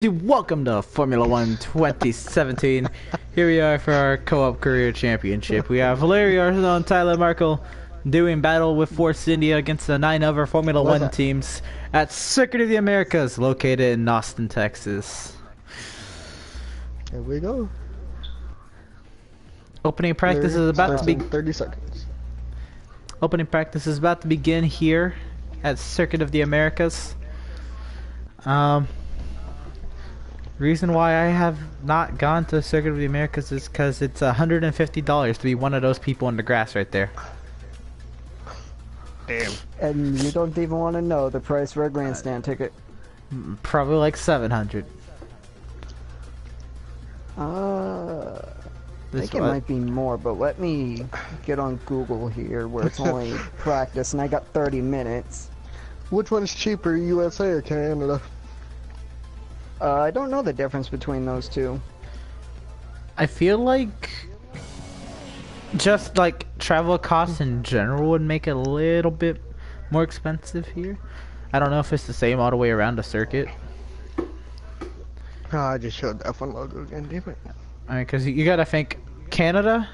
Welcome to Formula One 2017. Here we are for our co-op career championship. We have Valerio Arsenault and Tyler Markle doing battle with Force India against the 9 other Formula One teams at Circuit of the Americas, located in Austin, Texas. Here we go. Opening practice is about to be 30 seconds. Opening practice is about to begin here at Circuit of the Americas. Reason why I have not gone to Circuit of the Americas is because it's $150 to be one of those people in the grass right there. Damn. And you don't even want to know the price for a grandstand ticket. Probably like $700. I think it might be more, but let me get on Google here where it's only practice and I got 30 minutes. Which one's cheaper, USA or Canada? I don't know the difference between those two. I feel like just like travel costs in general would make it a little bit more expensive here. I don't know if it's the same all the way around the circuit. Oh, I just showed the F1 logo again, damn it. Alright, because you gotta think Canada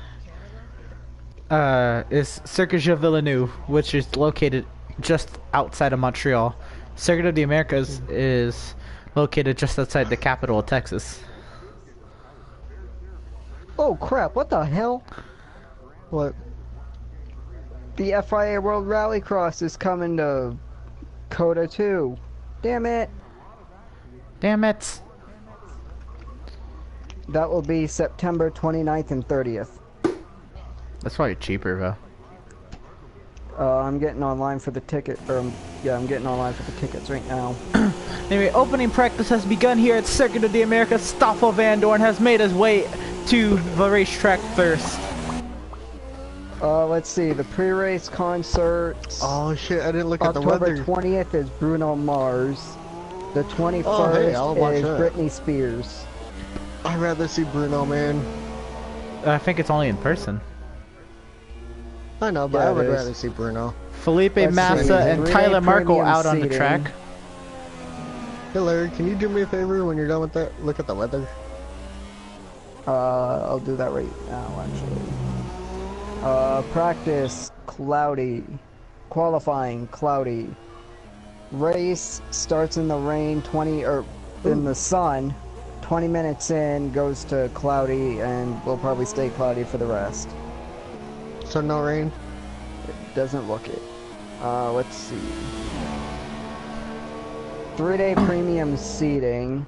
is Circuit de Villeneuve, which is located just outside of Montreal. Circuit of the Americas is located just outside the capital of Texas. Oh crap, what the hell? What? The FIA World Rallycross is coming to COTA too. Damn it. Damn it. That will be September 29th and 30th. That's probably cheaper though. I'm getting online for the ticket, yeah, I'm getting online for the tickets right now. Anyway, opening practice has begun here at Circuit of the Americas. Stoffel Van Dorn has made his way to the racetrack first. Let's see, the pre-race concerts. Oh shit, I didn't look at the October weather. 20th is Bruno Mars. The 21st is Britney Spears. I'd rather see Bruno, man. I think it's only in person. I know, but Yeah, I would it is. rather see Bruno. Felipe Let's Massa see, and three-day Tyler Markle premium out on the seating. track. Hey Larry, can you do me a favor when you're done with that? Look at the weather. I'll do that right now, actually. Practice, cloudy. Qualifying, cloudy. Race starts in the rain, in the sun. 20 minutes in, goes to cloudy, and will probably stay cloudy for the rest. So no rain? It doesn't look it. Let's see. 3-day premium seating.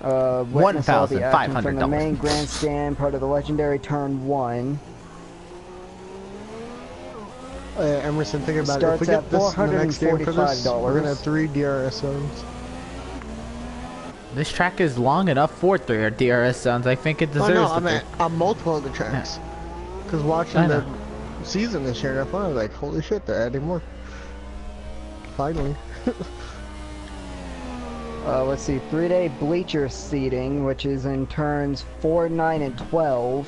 Witness all the action from the main grandstand, part of the legendary Turn 1. Emerson, think about it. If we Starts get this in the next game for this, $445. we're gonna have 3 DRS zones. This track is long enough for 3 DRS zones. I think it deserves Oh, no, it. on multiple of the tracks. Because watching the season this year, I was like, holy shit, they're adding more. Finally. Let's see, 3-day bleacher seating, which is in turns 4, 9, and 12,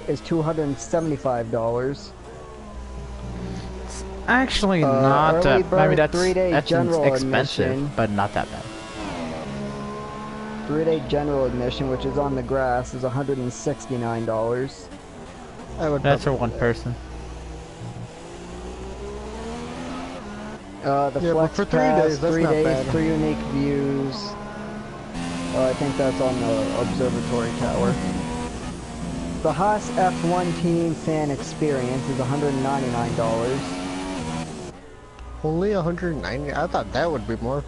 is $275. It's actually not. I mean, that's 3-day general expensive, admission. but not that bad. 3-day general admission, which is on the grass, is $169. That's for one person. The Flex for 3 Pass, days, that's 3 not days, bad. 3 unique views. I think that's on the observatory tower. The Haas F1 team fan experience is $199. Only 190? I thought that would be more.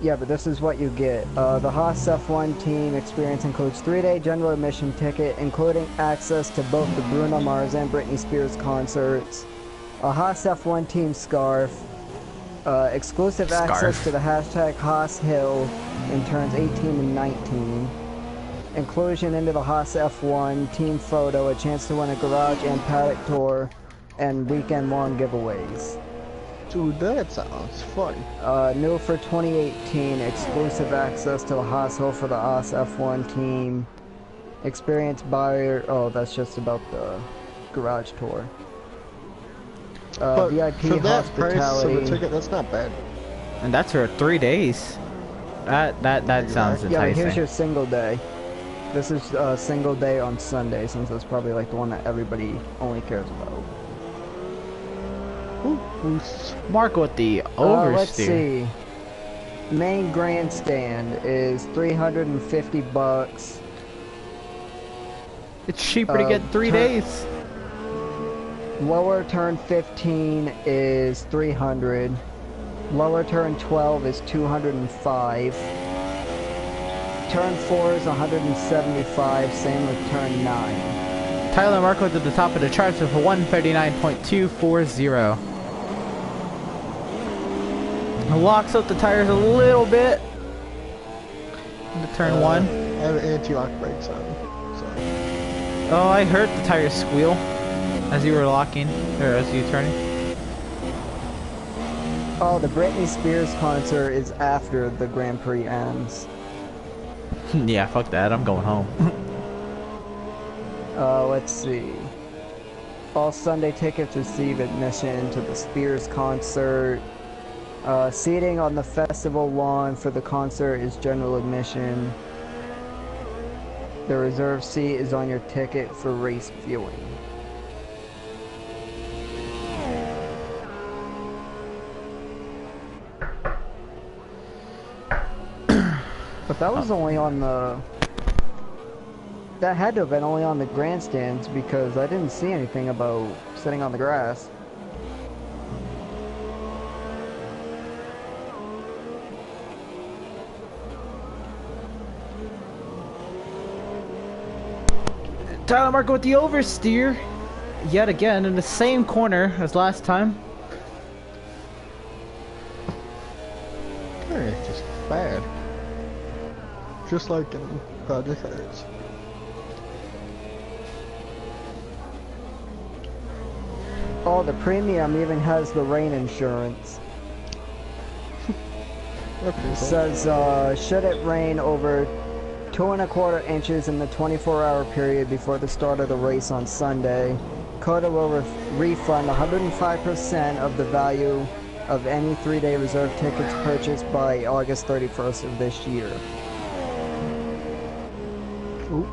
Yeah, but this is what you get. The Haas F1 team experience includes 3-day general admission ticket, including access to both the Bruno Mars and Britney Spears concerts, a Haas F1 team scarf, exclusive access to the hashtag Haas Hill in turns 18 and 19, inclusion into the Haas F1 team photo, a chance to win a garage and paddock tour, and weekend-long giveaways. Dude, that sounds fun. New for 2018, exclusive access to the Haas Hill for the Haas F1 team. Experience buyer, oh, that's just about the garage tour. But VIP for that hospitality. price of a ticket, that's not bad. And that's for 3 days. That sounds Yeah, but here's enticing. your single day. This is a single day on Sunday, since that's probably like the one that everybody only cares about. Marco with the Let's oversteer. see. Main grandstand is $350. It's cheaper to get 3 days. Lower turn 15 is 300. Lower turn 12 is 205. Turn 4 is 175, same with turn 9. Tyler Marco to the top of the charts with a 139.240. Locks up the tires a little bit into turn 1. I have anti-lock brakes on, so. Oh, I heard the tires squeal as you were locking, or as you turning. Oh, the Britney Spears concert is after the Grand Prix ends. Yeah, fuck that. I'm going home. Let's see. All Sunday tickets receive admission to the Spears concert. Seating on the festival lawn for the concert is general admission. The reserved seat is on your ticket for race viewing. But that was only on the... That had to have been only on the grandstands because I didn't see anything about sitting on the grass. Tyler Marco with the oversteer. Yet again in the same corner as last time. It's just bad. Just like in Project Cars. Oh, the premium even has the rain insurance. Okay, It so says, should it rain over 2¼ inches in the 24-hour period before the start of the race on Sunday, COTA will refund 105% of the value of any 3-day reserve tickets purchased by August 31st of this year. ooh,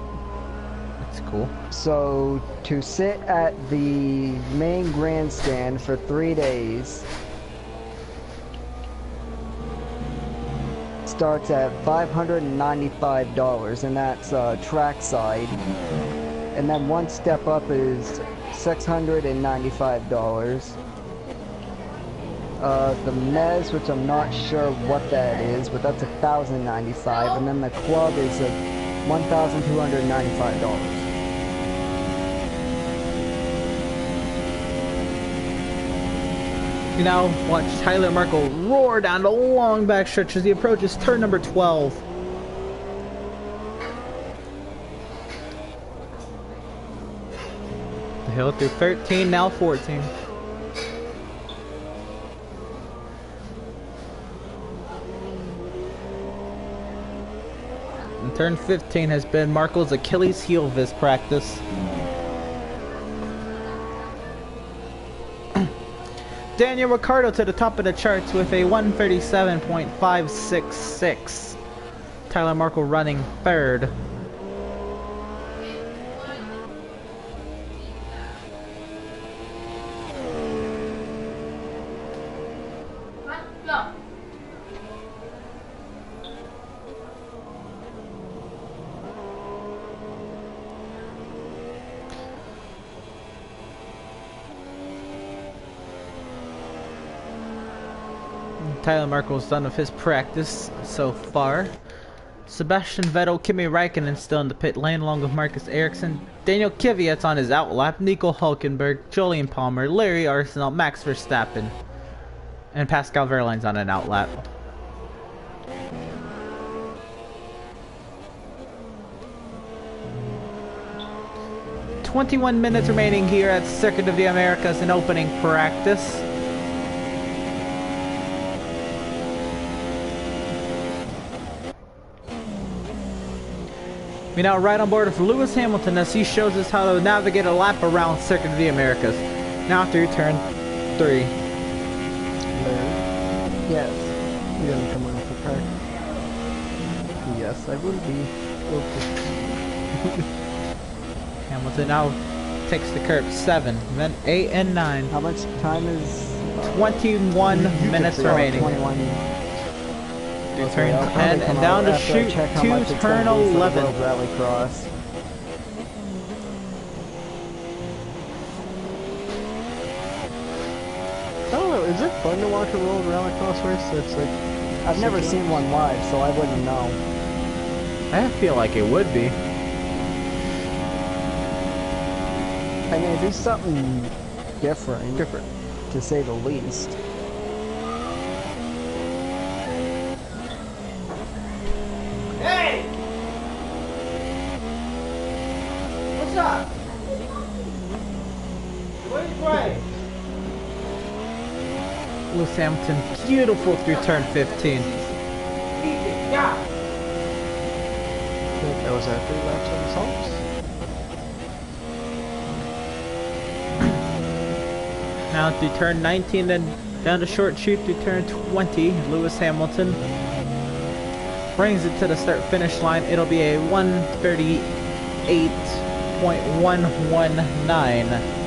That's cool. So, to sit at the main grandstand for 3 days starts at $595, and that's trackside. And then one step up is $695. The Mez, which I'm not sure what that is, but that's $1,095, and then the club is $1,295. You now watch Tyler Marco roar down the long back stretch as he approaches turn number 12. The hill through 13, now 14. And turn 15 has been Marco's Achilles heel of his practice. Daniel Ricciardo to the top of the charts with a 137.566. Tyler Marco running third. Tyler Marco's done with his practice so far. Sebastian Vettel, Kimi Räikkönen still in the pit lane along with Marcus Ericsson. Daniel Kvyat's on his outlap. Nico Hulkenberg, Julian Palmer, Larry Arsenal, Max Verstappen. And Pascal Wehrlein's on an outlap. "21 minutes remaining here at Circuit of the Americas in opening practice. We now right on board with Lewis Hamilton as he shows us how to navigate a lap around Circuit of the Americas. Now through turn 3. Larry, Yes. you didn't come in for practice. Yes, I will be. Hamilton now takes the curb 7, then 8 and 9. How much time is 21 you minutes can say remaining. 21. Turn I'll 10 come and down out to after I shoot check how to much it's turn gonna be for the 11. World Rallycross. I don't know, is it fun to watch a World Rallycross race that's like... I've never seen one live, so I wouldn't know. I feel like it would be. I mean, it's something different, to say the least. Hey! What's up? Where's Bryce? Lewis Hamilton, beautiful through turn 15. That was after laps on the softs. Now through turn 19, then down to short chute through turn 20. Lewis Hamilton brings it to the start-finish line. It'll be a 138.119.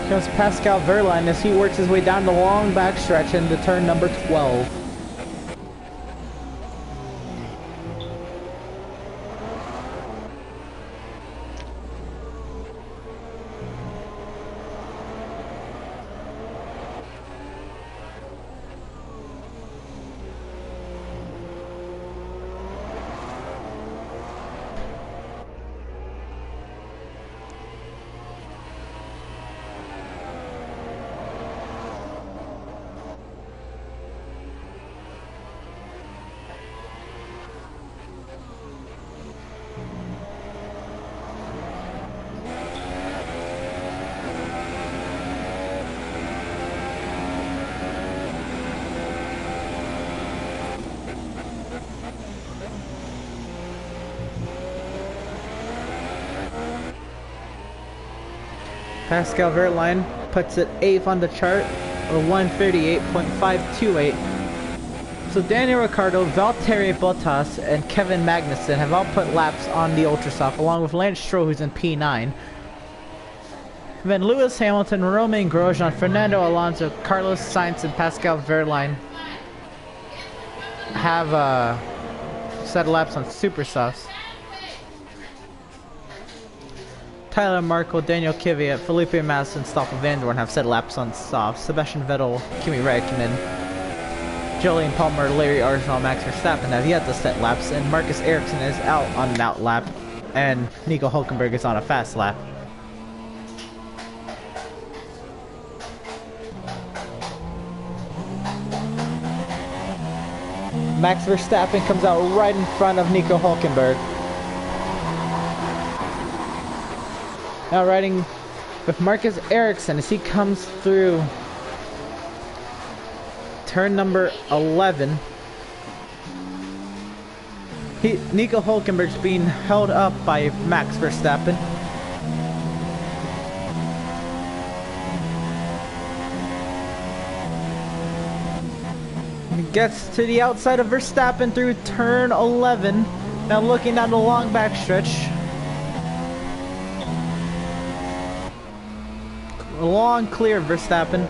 Comes Pascal Wehrlein as he works his way down the long backstretch into turn number 12. Pascal Wehrlein puts it 8th on the chart, or 138.528. So Daniel Ricciardo, Valtteri Bottas, and Kevin Magnussen have all put laps on the Ultrasoft, along with Lance Stroll, who's in P9. And then Lewis Hamilton, Romain Grosjean, Fernando Alonso, Carlos Sainz, and Pascal Wehrlein have set laps on Super Softs. Tyler Markle, Daniel Kvyat, Felipe Massa, and Stoffel Vandoorne have set laps on soft. Sebastian Vettel, Kimi Räikkönen, Jolyon Palmer, Larry Arsenal, Max Verstappen have yet to set laps, and Marcus Ericsson is out on an out lap, and Nico Hülkenberg is on a fast lap. Max Verstappen comes out right in front of Nico Hülkenberg. Now riding with Marcus Ericsson as he comes through turn number 11. Nico Hülkenberg's being held up by Max Verstappen. He gets to the outside of Verstappen through turn 11. Now looking down the long backstretch. Long clear of Verstappen.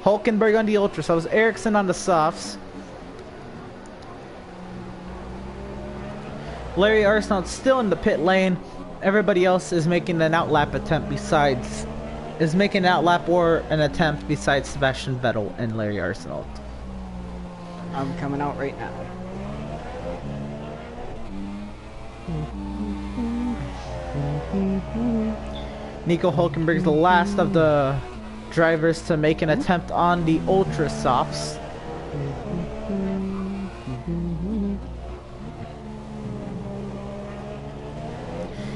Hülkenberg on the Ultrasofts, Ericsson on the softs. Larry Arsenault still in the pit lane. Everybody else is making an outlap attempt besides Sebastian Vettel and Larry Arsenault. I'm coming out right now. Nico Hülkenberg is the last of the drivers to make an attempt on the Ultra Softs.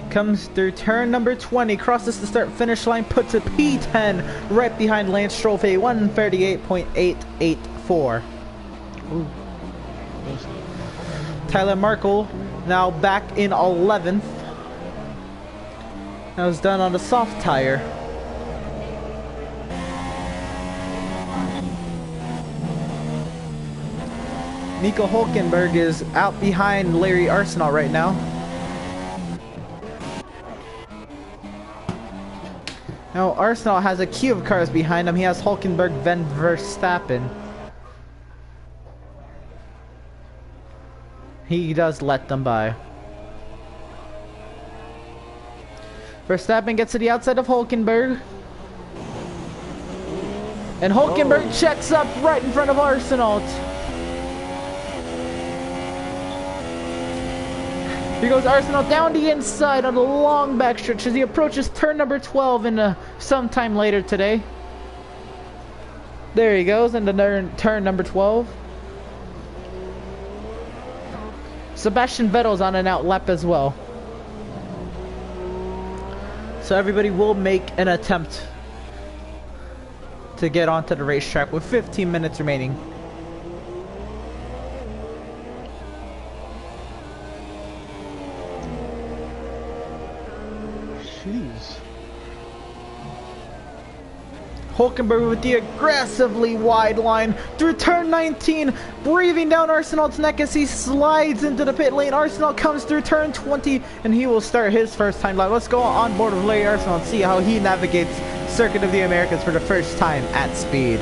Comes through turn number 20, crosses the start finish line, puts a P10 right behind Lance Stroll, a 138.884. Tyler Markle now back in 11th. That was done on a soft tire. Nico Hulkenberg is out behind Larry Arsenault right now. Now Arsenault has a queue of cars behind him. He has Hulkenberg, then Verstappen. He does let them by. Verstappen gets to the outside of Hulkenberg. And Hulkenberg checks up right in front of Arsenault. Here goes Arsenault down the inside on the long back stretch as he approaches turn number 12 in sometime later today. There he goes into turn number 12. Sebastian Vettel's on an out lap as well. So everybody will make an attempt to get onto the racetrack with 15 minutes remaining. Jeez. Hulkenberg with the aggressively wide line through turn 19, breathing down Arsenault's neck as he slides into the pit lane. Arsenault comes through turn 20 and he will start his first time live. Let's go on board with Larry Arsenault and see how he navigates Circuit of the Americas for the first time at speed.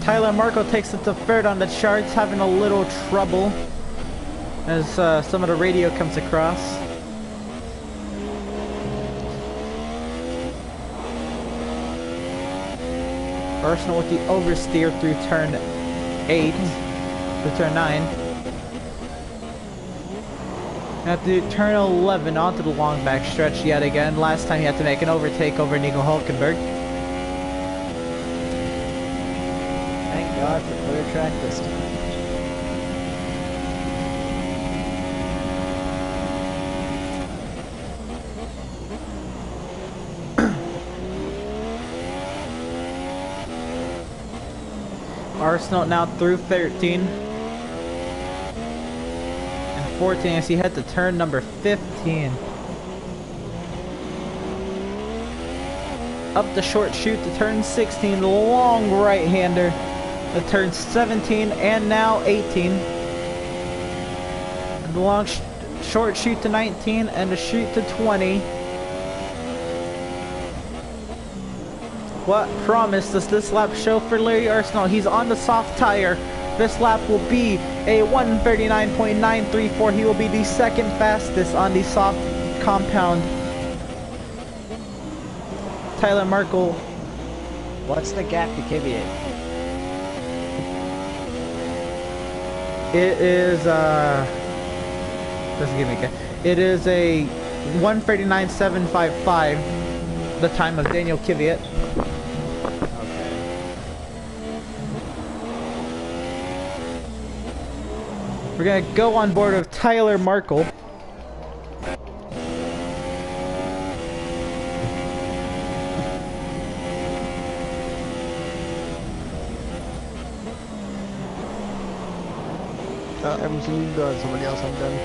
Tyler Markle takes it to third on the charts, having a little trouble as some of the radio comes across. Arsenault with the oversteer through turn 8, through turn 9. Now through turn 11 onto the long back stretch yet again. Last time he had to make an overtake over Nico Hulkenberg. God for clear track this time. Arsenault now through 13 and 14 as he heads to turn number 15. Up the short chute to turn 16, the long right-hander. The turn 17 and now 18. And the long short shoot to 19 and the shoot to 20. What promise does this lap show for Larry Arsenault? He's on the soft tire. This lap will be a 139.934. He will be the second fastest on the soft compound. Tyler Markle. What's the gap to Kvyat? It is doesn't give me a guess. It is a 1:39.755, the time of Daniel Kvyat. Okay. We're gonna go on board of Tyler Markle. Emerson, you can go ahead. Somebody else, I'm done.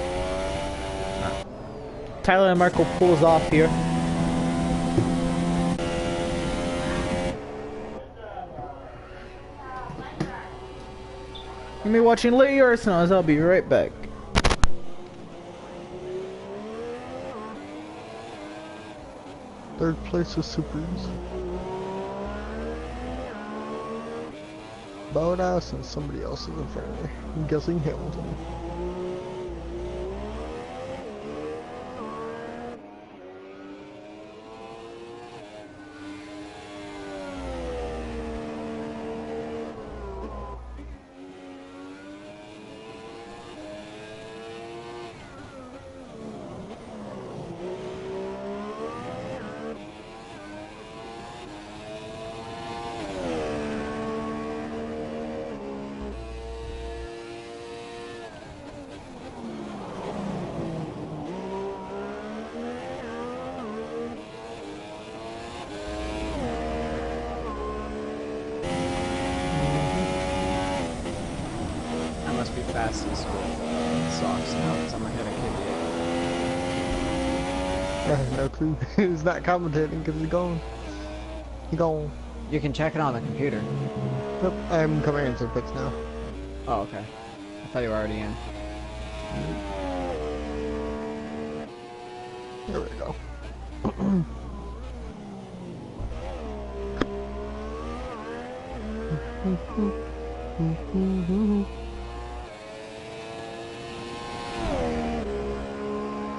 Tyler Markle pulls off here. You'll be watching Larry Arsenault as I'll be right back. Third place with Supers. Bottas and somebody else is in front of me. I'm guessing Hamilton. fastest with socks now because I'm ahead of I have no clue. He's not commentating because he's gone. He's gone. Kibia. You can check it on the computer. Yep, I'm coming into pits now. Oh, okay. I thought you were already in. There we go.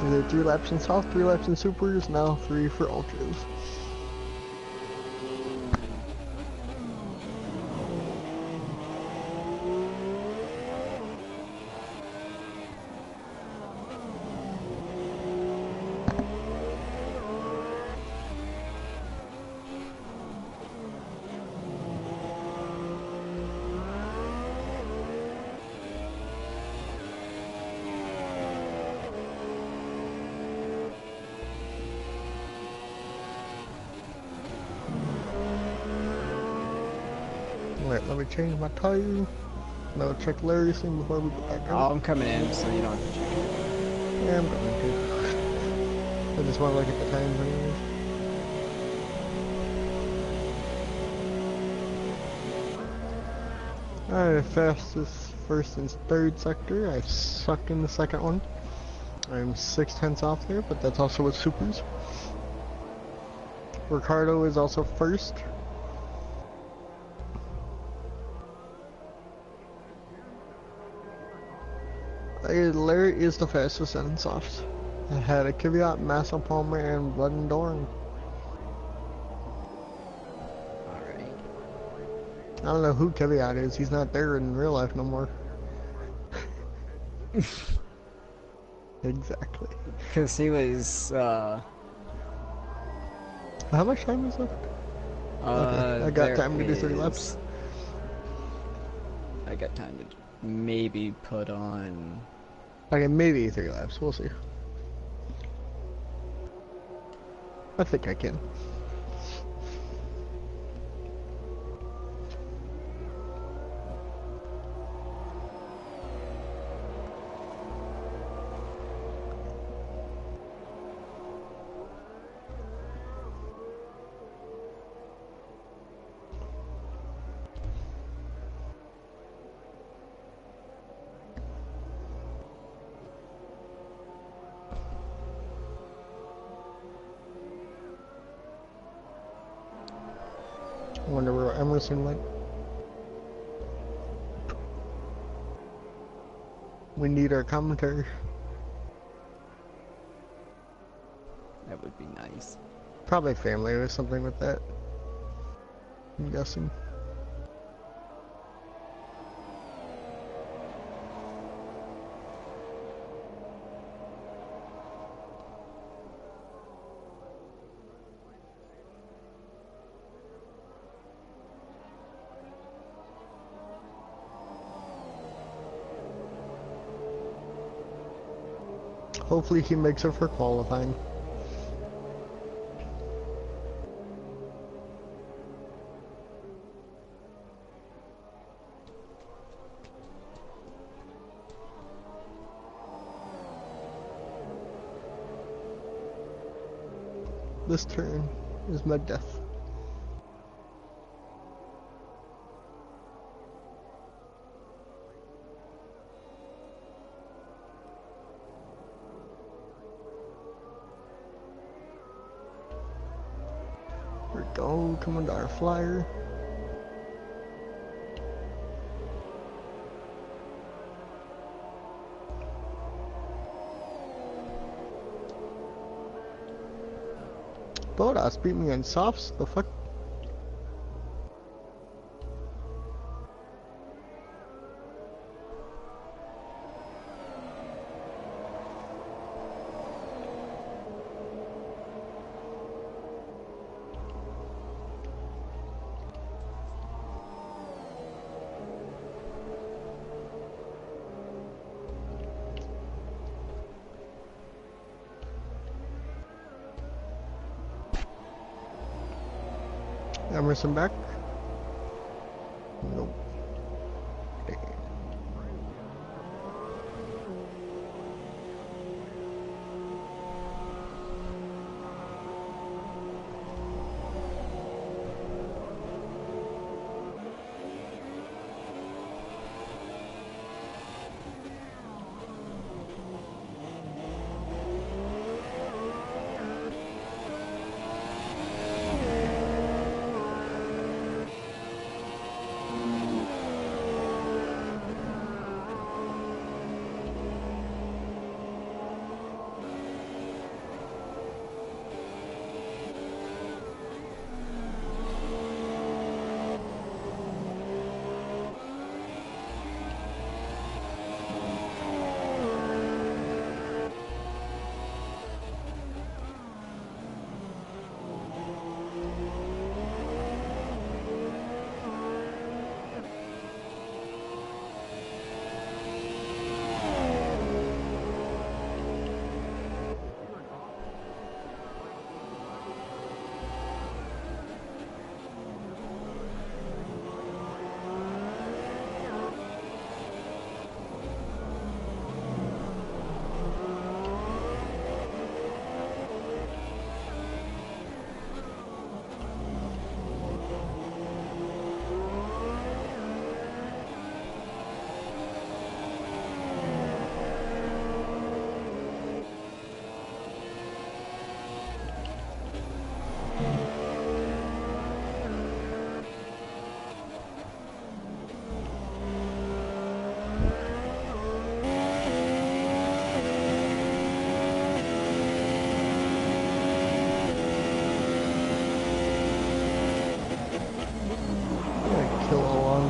There are 3 laps in soft, 3 laps in supers, now 3 for ultras. Wait, let me change my tire. No, check Larry's thing before we go back Oh, out. I'm coming in, so you don't have to check it. Yeah, I'm going to. I just want to look at the times anyways. Alright, fastest first and third sector. I suck in the second one. I'm 6/10 off there, but that's also with supers. Ricardo is also first. Larry is the fastest in softs. I had a Kvyat, Massa Palmer, and Blood and Doran. Alrighty. I don't know who Kvyat is. He's not there in real life no more. Exactly. Because he was, How much time is left? Okay, I got time to do 3 laps. I got time to maybe put on... Okay, maybe 3 laps. We'll see. I think I can. I wonder where Emerson went. We need our commentary. That would be nice. Probably family or something with that. I'm guessing. Hopefully he makes it for qualifying. This turn is my death. Here we go, coming to our flyer. Bodas beat me in softs, the fuck? Emerson back? Nope. Damn.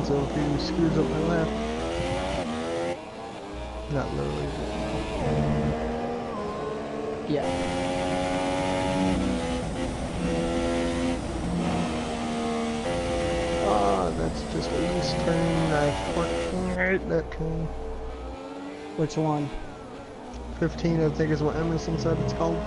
so if he screws up my lap, not literally. Yeah. Ah, that's just a loose turn. I fucking hate that turn. Which one? 15, I think is what Emerson said it's called.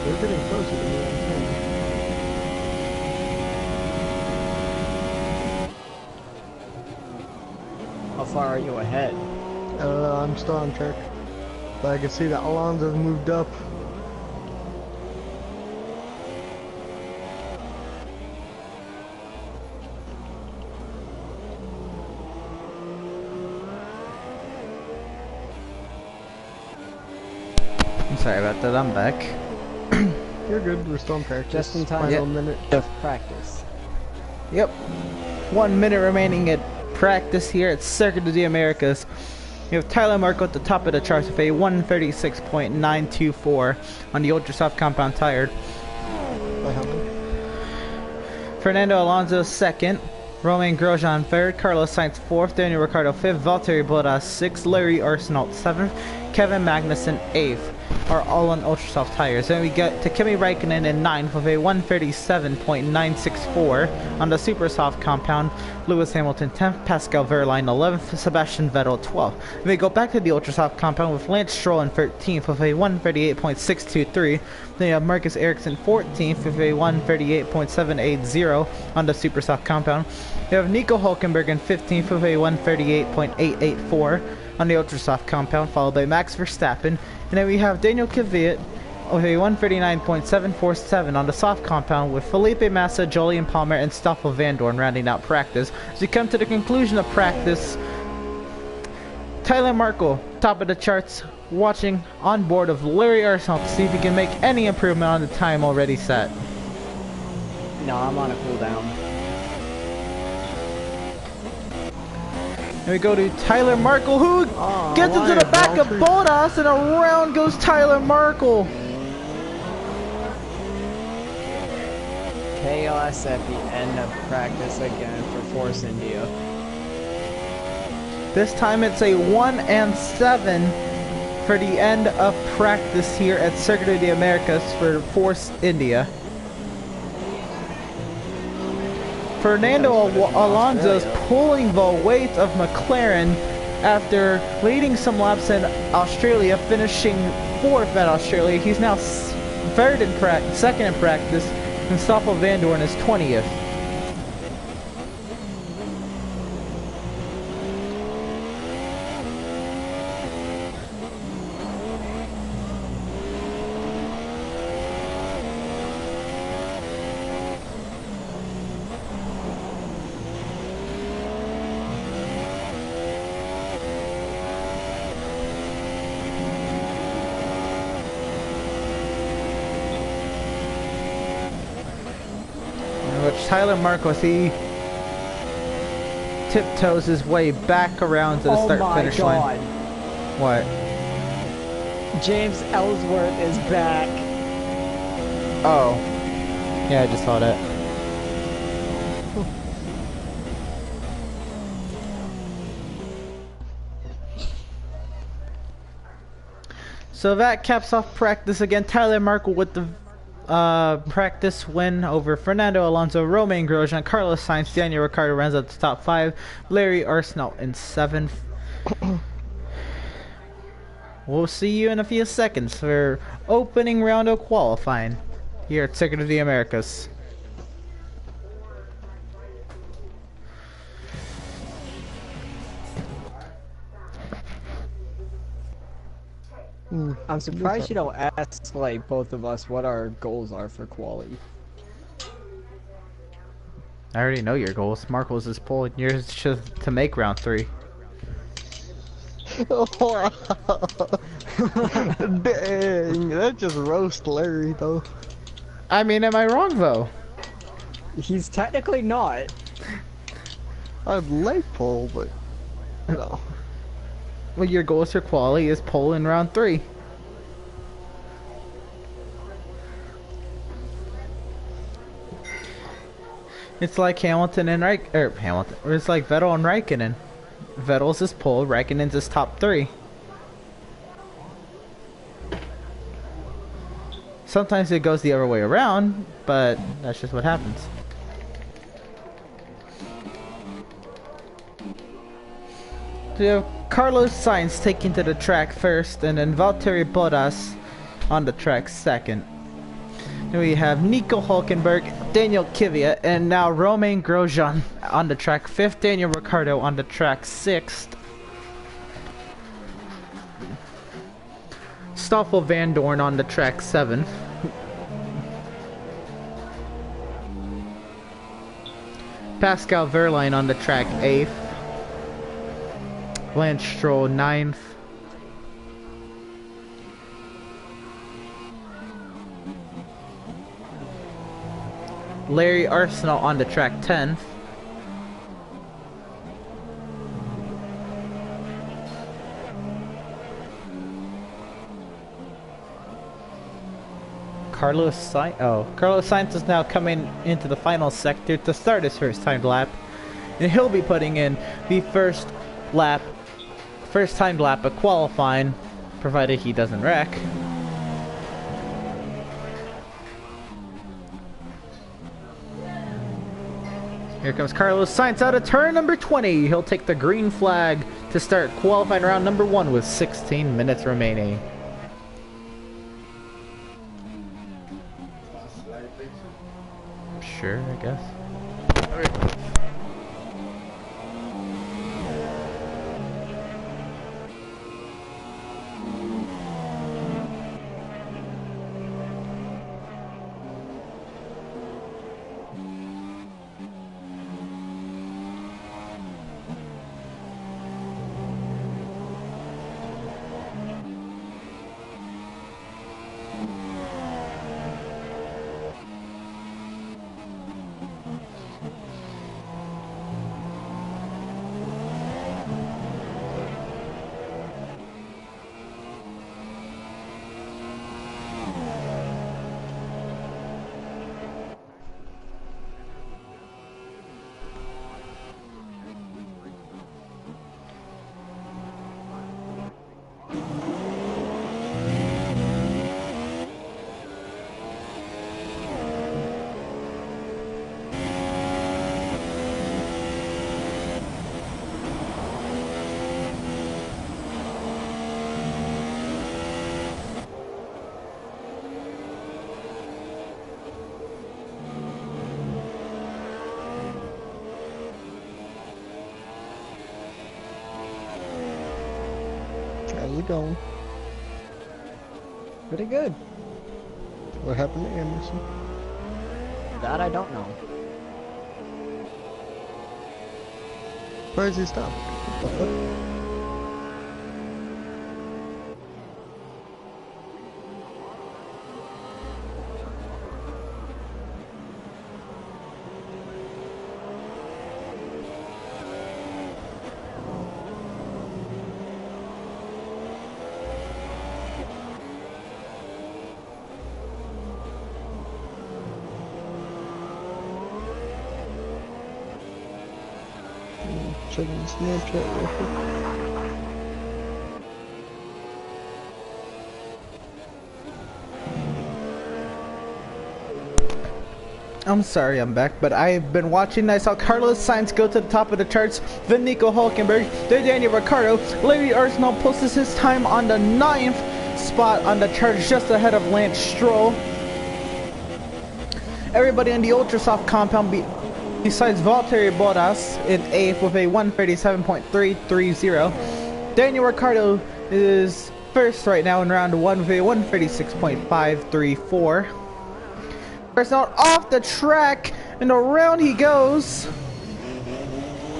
They're getting closer to me, I'm saying. How far are you ahead? I'm still on track. But I can see that Alonso's moved up. I'm sorry about that, I'm back. You're good, we're still in practice. Just in time. Final minute. Of practice. Yep. 1 minute remaining at practice here at Circuit of the Americas. You have Tyler Marco at the top of the charts with a 136.924 on the Ultra Soft compound tire. By how many? Fernando Alonso second, Romain Grosjean third, Carlos Sainz fourth, Daniel Ricciardo fifth, Valtteri Bottas sixth, Larry Arsenault seventh, Kevin Magnussen eighth. Are all on ultra soft tires. Then we get to Kimi Räikkönen in ninth with a 137.964 on the super soft compound. Lewis Hamilton 10th, Pascal Wehrlein 11th, Sebastian Vettel 12th. Then we go back to the ultra soft compound with Lance Stroll in 13th with a 138.623. Then you have Marcus Ericsson 14th with a 138.780 on the super soft compound. You have Nico Hulkenberg in 15th with a 138.884 on the ultra soft compound, followed by Max Verstappen. And then we have Daniel Kvyat with a 139.747 on the soft compound, with Felipe Massa, Jolyon Palmer, and Stoffel Vandoorne rounding out practice. As we come to the conclusion of practice, Tyler Marco, top of the charts, watching on board of Larry Arsenault to see if he can make any improvement on the time already set. No, I'm on a cooldown. And we go to Tyler Markle, who gets into the back of Bottas, and around goes Tyler Markle. Chaos at the end of practice again for Force India. This time it's a 1-7 for the end of practice here at Circuit of the Americas for Force India. Fernando Alonso is pulling the weight of McLaren after leading some laps in Australia, finishing 4th at Australia. He's now second in practice, and Stoffel Vandoorne is 20th. Tyler Marcos, he tiptoes his way back around to the start-finish line. What? James Ellsworth is back. Oh. Yeah, I just saw that. So that caps off practice again. Tyler Markle with the practice win over Fernando Alonso, Romain Grosjean, Carlos Sainz, Daniel Ricciardo rounds out the top 5. Larry Arsenault in 7th. We'll see you in a few seconds for opening round of qualifying here at Circuit of the Americas. I'm surprised you don't ask like both of us what our goals are for quali. I already know your goals. Marcos is pole, and yours is just to make round 3. Dang, that just roast Larry though. I mean, am I wrong though? He's technically not. I'd like pole, but no. Well, your goals for quali is pole in round 3. It's like Hamilton and Hamilton, or it's like Vettel and Raikkonen. Vettel's his pole, Raikkonen's his top 3. Sometimes it goes the other way around, but that's just what happens. So you have Carlos Sainz taking to the track first, and then Valtteri Bottas on the track second. Then we have Nico Hulkenberg, Daniel Kvyat, and now Romain Grosjean on the track 5th, Daniel Ricciardo on the track 6th. Stoffel Van Dorn on the track 7th. Pascal Wehrlein on the track 8th. Lance Stroll 9th. Larry Arsenault on the track 10th. Carlos Sainz is now coming into the final sector to start his first timed lap, and he'll be putting in the first timed lap of qualifying, provided he doesn't wreck. Here comes Carlos Sainz out of turn number 20. He'll take the green flag to start qualifying round number 1 with 16 minutes remaining. Sure, I guess. Alright. How's it going? Pretty good. What happened to Emerson? That I don't know. Where does he stop? What the fuck? checking Snapchat real quick. I'm sorry I'm back, but I've been watching. I saw Carlos Sainz go to the top of the charts, then Nico Hulkenberg, then Daniel Ricciardo. Larry Arsenal posts his time on the 9th spot on the charts, just ahead of Lance Stroll. Everybody in the Ultrasoft compound besides Valtteri Bottas in 8th with a 137.330. Daniel Ricciardo is first right now in round 1 with a 136.534. First out off the track, and around he goes.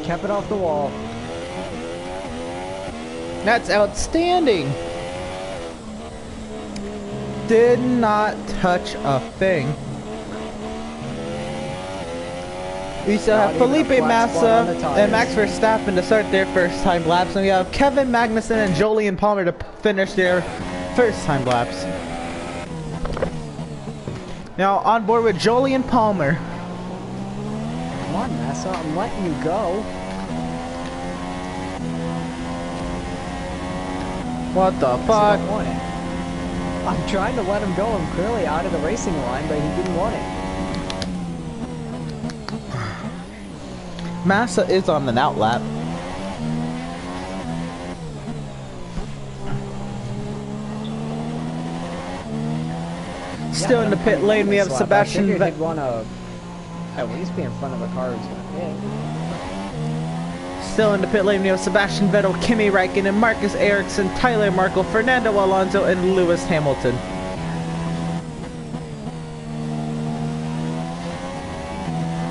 Kept it off the wall. That's outstanding. Did not touch a thing. We still have Felipe Massa and Max Verstappen to start their first time laps, and we have Kevin Magnussen and Jolyon Palmer to finish their first time laps. Now on board with Jolyon Palmer. Come on, Massa, I'm letting you go. What the fuck? I'm trying to let him go. I'm clearly out of the racing line, but he didn't want it. Massa is on an outlap. Still in the pit lane, we have Sebastian Vettel. He'd want to at least be in front of the cars. Still in the pit lane, we have Sebastian Vettel, Kimi Räikkönen, Marcus Ericsson, Tyler Markle, Fernando Alonso, and Lewis Hamilton.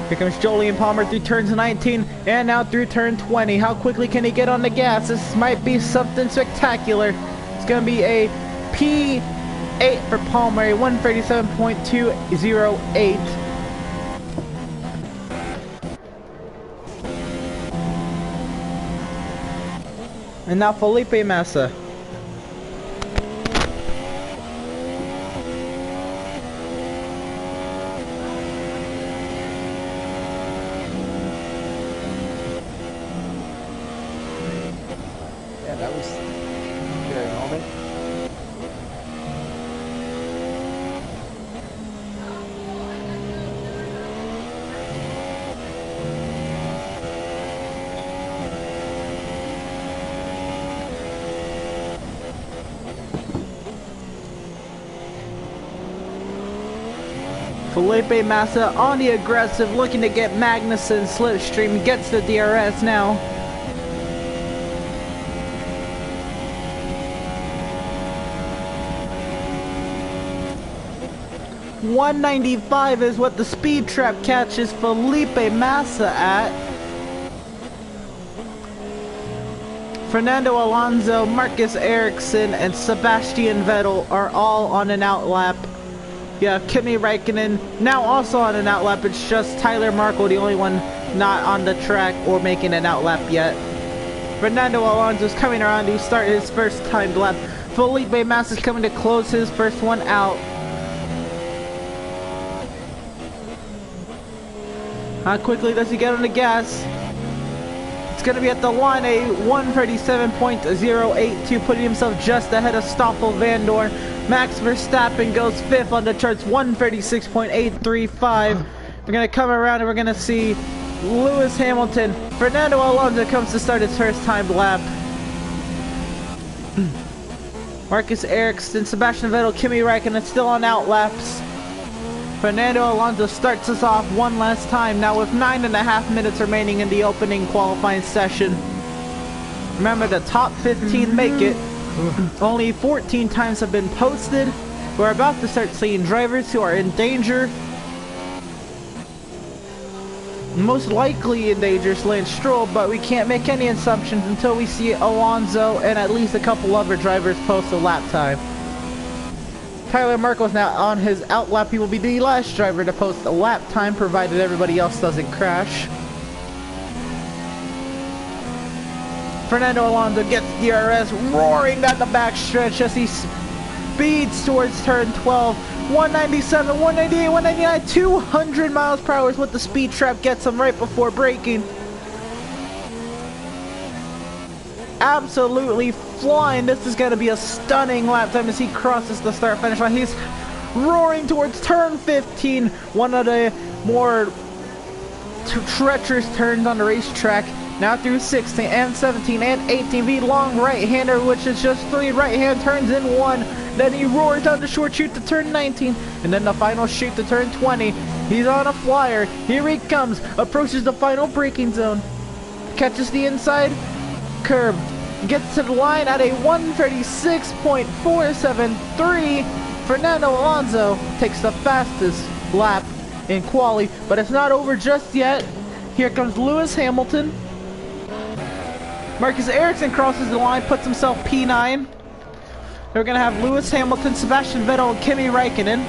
Here comes Jolyon Palmer through turns 19 and now through turn 20. How quickly can he get on the gas? This might be something spectacular. It's going to be a P8 for Palmer, a 137.208. And now Felipe Massa. Yeah, that was a good moment. Felipe Massa on the aggressive, looking to get Magnussen slipstream, gets the DRS now. .195 is what the speed trap catches Felipe Massa at. Fernando Alonso, Marcus Ericsson, and Sebastian Vettel are all on an outlap. Yeah, Kimi Räikkönen now also on an outlap. It's just Tyler Markle, the only one not on the track or making an outlap yet. Fernando Alonso's coming around to start his first timed lap. Felipe Massa's coming to close his first one out. How quickly does he get on the gas? It's going to be at the line, a 137.082, putting himself just ahead of Stoffel Vandoorne. Max Verstappen goes 5th on the charts, 136.835. We're going to come around and we're going to see Lewis Hamilton. Fernando Alonso comes to start his first time lap. Marcus Ericsson, Sebastian Vettel, Kimi Räikkönen still on outlaps. Fernando Alonso starts us off one last time now with 9.5 minutes remaining in the opening qualifying session. Remember, the top 15 make it. Only 14 times have been posted. We're about to start seeing drivers who are in danger. Most likely in danger is Lance Stroll, but we can't make any assumptions until we see Alonso and at least a couple other drivers post a lap time. Tyler Markle is now on his outlap. He will be the last driver to post a lap time, provided everybody else doesn't crash. Fernando Alonso gets DRS, roaring down the backstretch as he speeds towards turn 12. 197, 198, 199, 200 miles per hour is what the speed trap gets him right before braking. absolutely flying. This is going to be a stunning lap time as he crosses the start finish line. He's roaring towards turn 15, one of the more treacherous turns on the racetrack. Now through 16 and 17 and 18, the long right-hander, which is just 3 right-hand turns in 1. Then he roars down the short chute to turn 19, and then the final chute to turn 20. He's on a flyer. Here he comes, approaches the final braking zone, catches the inside curb, gets to the line at a 136.473. Fernando Alonso takes the fastest lap in quali, but it's not over just yet. Here comes Lewis Hamilton. Marcus Ericsson crosses the line, puts himself P9. We're going to have Lewis Hamilton, Sebastian Vettel, and Kimi Räikkönen.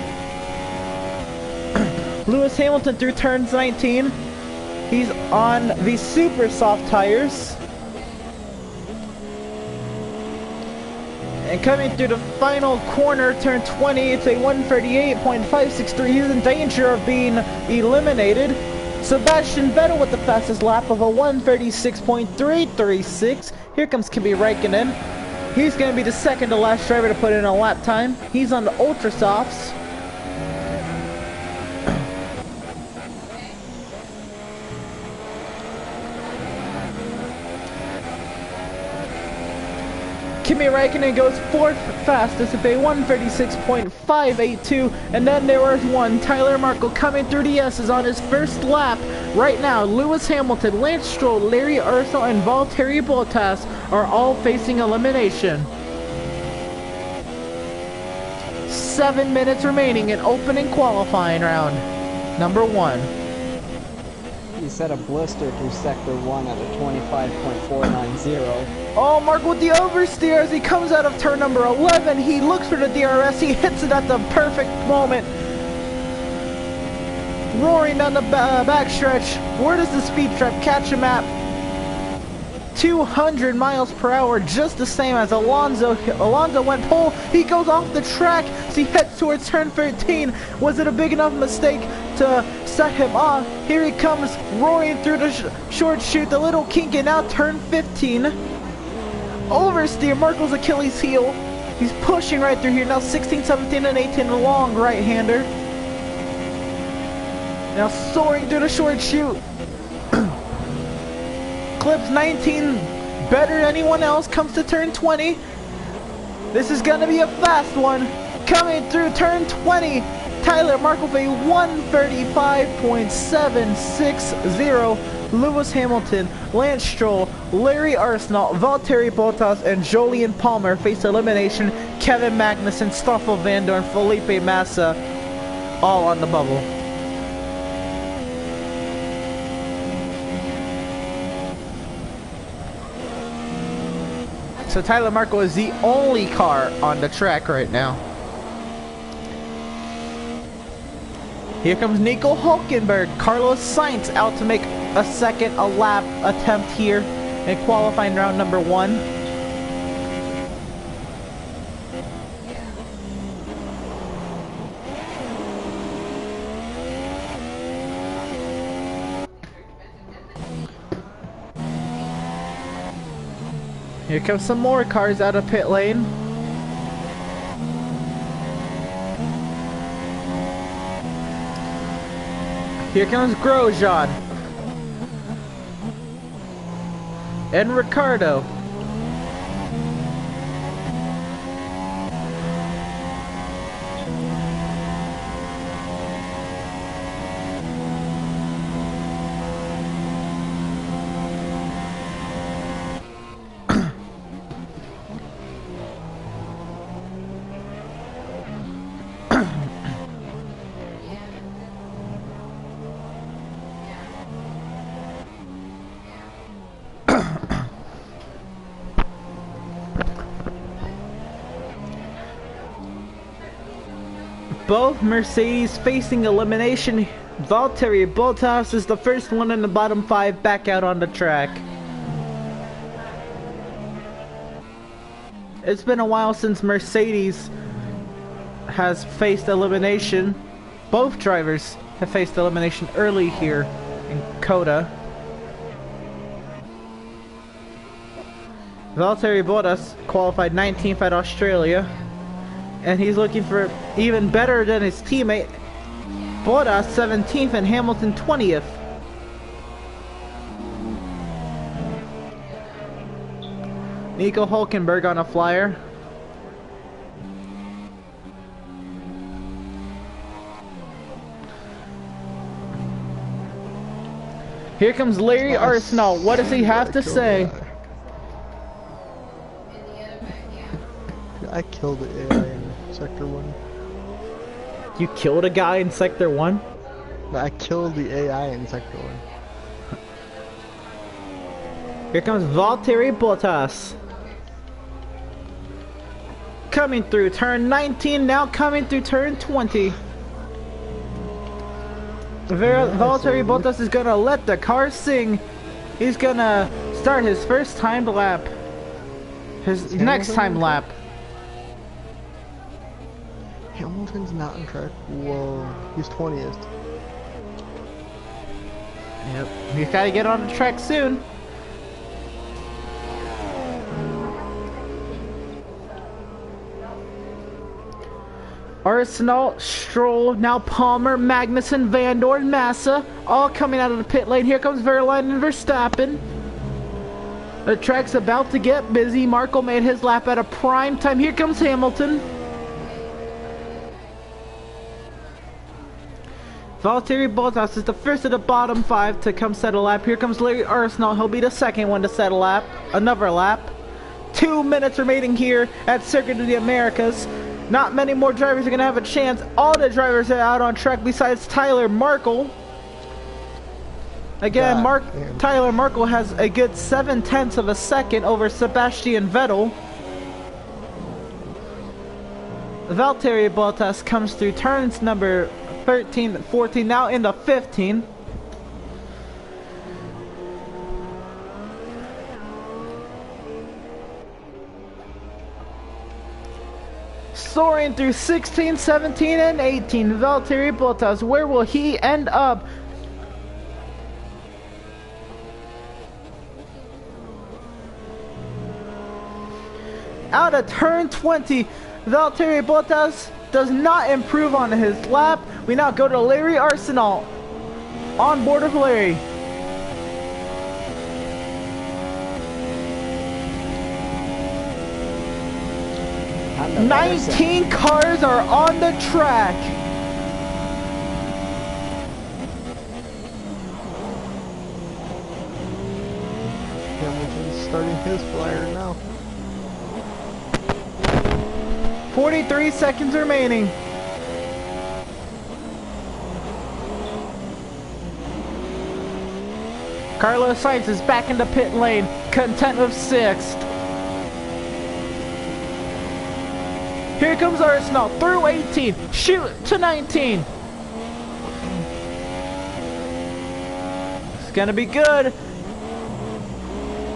Lewis Hamilton through turns 19. He's on the super soft tires. And coming through the final corner, turn 20, it's a 138.563. He's in danger of being eliminated. Sebastian Vettel with the fastest lap of a 136.336. Here comes Kimi Räikkönen. He's going to be the second to last driver to put in a lap time. He's on the ultra softs. Kimi Räikkönen goes 4th fastest with a 136.582, and then there was one, Tyler Markle, coming through the S's on his first lap. Right now, Lewis Hamilton, Lance Stroll, Larry Arsenal, and Valtteri Bottas are all facing elimination. 7 minutes remaining in opening qualifying round number 1. He set a blister through sector 1 at a 25.490. Oh, Mark with the oversteer as he comes out of turn number 11. He looks for the DRS. He hits it at the perfect moment. Roaring down the backstretch. Where does the speed trap catch him at? 200 miles per hour, just the same as Alonso. Alonso went pole. He goes off the track as he heads towards turn 13. Was it a big enough mistake to set him off? Here he comes, roaring through the short chute, the little kink, and now turn 15. Oversteer, Merkel's Achilles heel. He's pushing right through here. Now 16, 17, and 18, a long right-hander. Now soaring through the short chute. Clips 19, better than anyone else, comes to turn 20. This is going to be a fast one. Coming through turn 20, Tyler Markle, a 135.760. Lewis Hamilton, Lance Stroll, Larry Arsenal, Valtteri Bottas, and Jolyon Palmer face elimination. Kevin Magnussen, Stoffel Van Dorn, Felipe Massa, all on the bubble. So Tyler Markle is the only car on the track right now. Here comes Nico Hulkenberg. Carlos Sainz out to make a second lap attempt here in qualifying round number 1. Here comes some more cars out of pit lane. Here comes Grosjean. And Ricardo. Both Mercedes facing elimination. Valtteri Bottas is the first one in the bottom 5 back out on the track. It's been a while since Mercedes has faced elimination. Both drivers have faced elimination early here in COTA. Valtteri Bottas qualified 19th at Australia, and he's looking for even better than his teammate. Bottas 17th and Hamilton 20th. Nico Hulkenberg on a flyer. Here comes Larry Arsenault. What does he have to say? I killed the AI in Sector 1. You killed a guy in Sector 1? I killed the AI in Sector 1. Here comes Valtteri Bottas. Coming through turn 19, now coming through turn 20. Valtteri Bottas is gonna let the car sing. He's gonna start his first timed lap. His next time lap. Hamilton's not on track. Whoa, he's 20th. Yep, he's gotta get on the track soon. Arsenault, Stroll, now Palmer, Magnussen, Van Dorn, Massa, all coming out of the pit lane. Here comes Verlaine and Verstappen. The track's about to get busy. Marco made his lap at a prime time. Here comes Hamilton. Valtteri Bottas is the first of the bottom 5 to come set a lap. Here comes Larry Arsenault. He'll be the second one to set a lap. Another lap. 2 minutes remaining here at Circuit of the Americas. Not many more drivers are going to have a chance. All the drivers are out on track besides Tyler Markle. Again, Tyler Markle has a good 0.7 of a second over Sebastian Vettel. Valtteri Bottas comes through turns number 13 and 14, now into 15. Soaring through 16, 17, and 18. Valtteri Bottas, where will he end up? Out of turn 20, Valtteri Bottas does not improve on his lap. We now go to Larry Arsenault on board of Larry. I'm 19 cars are on the track. Hamilton's starting his flyer now. 43 seconds remaining. Carlos Sainz is back in the pit lane, content with 6th. Here comes Arsenault through 18, shoot to 19. It's gonna be good.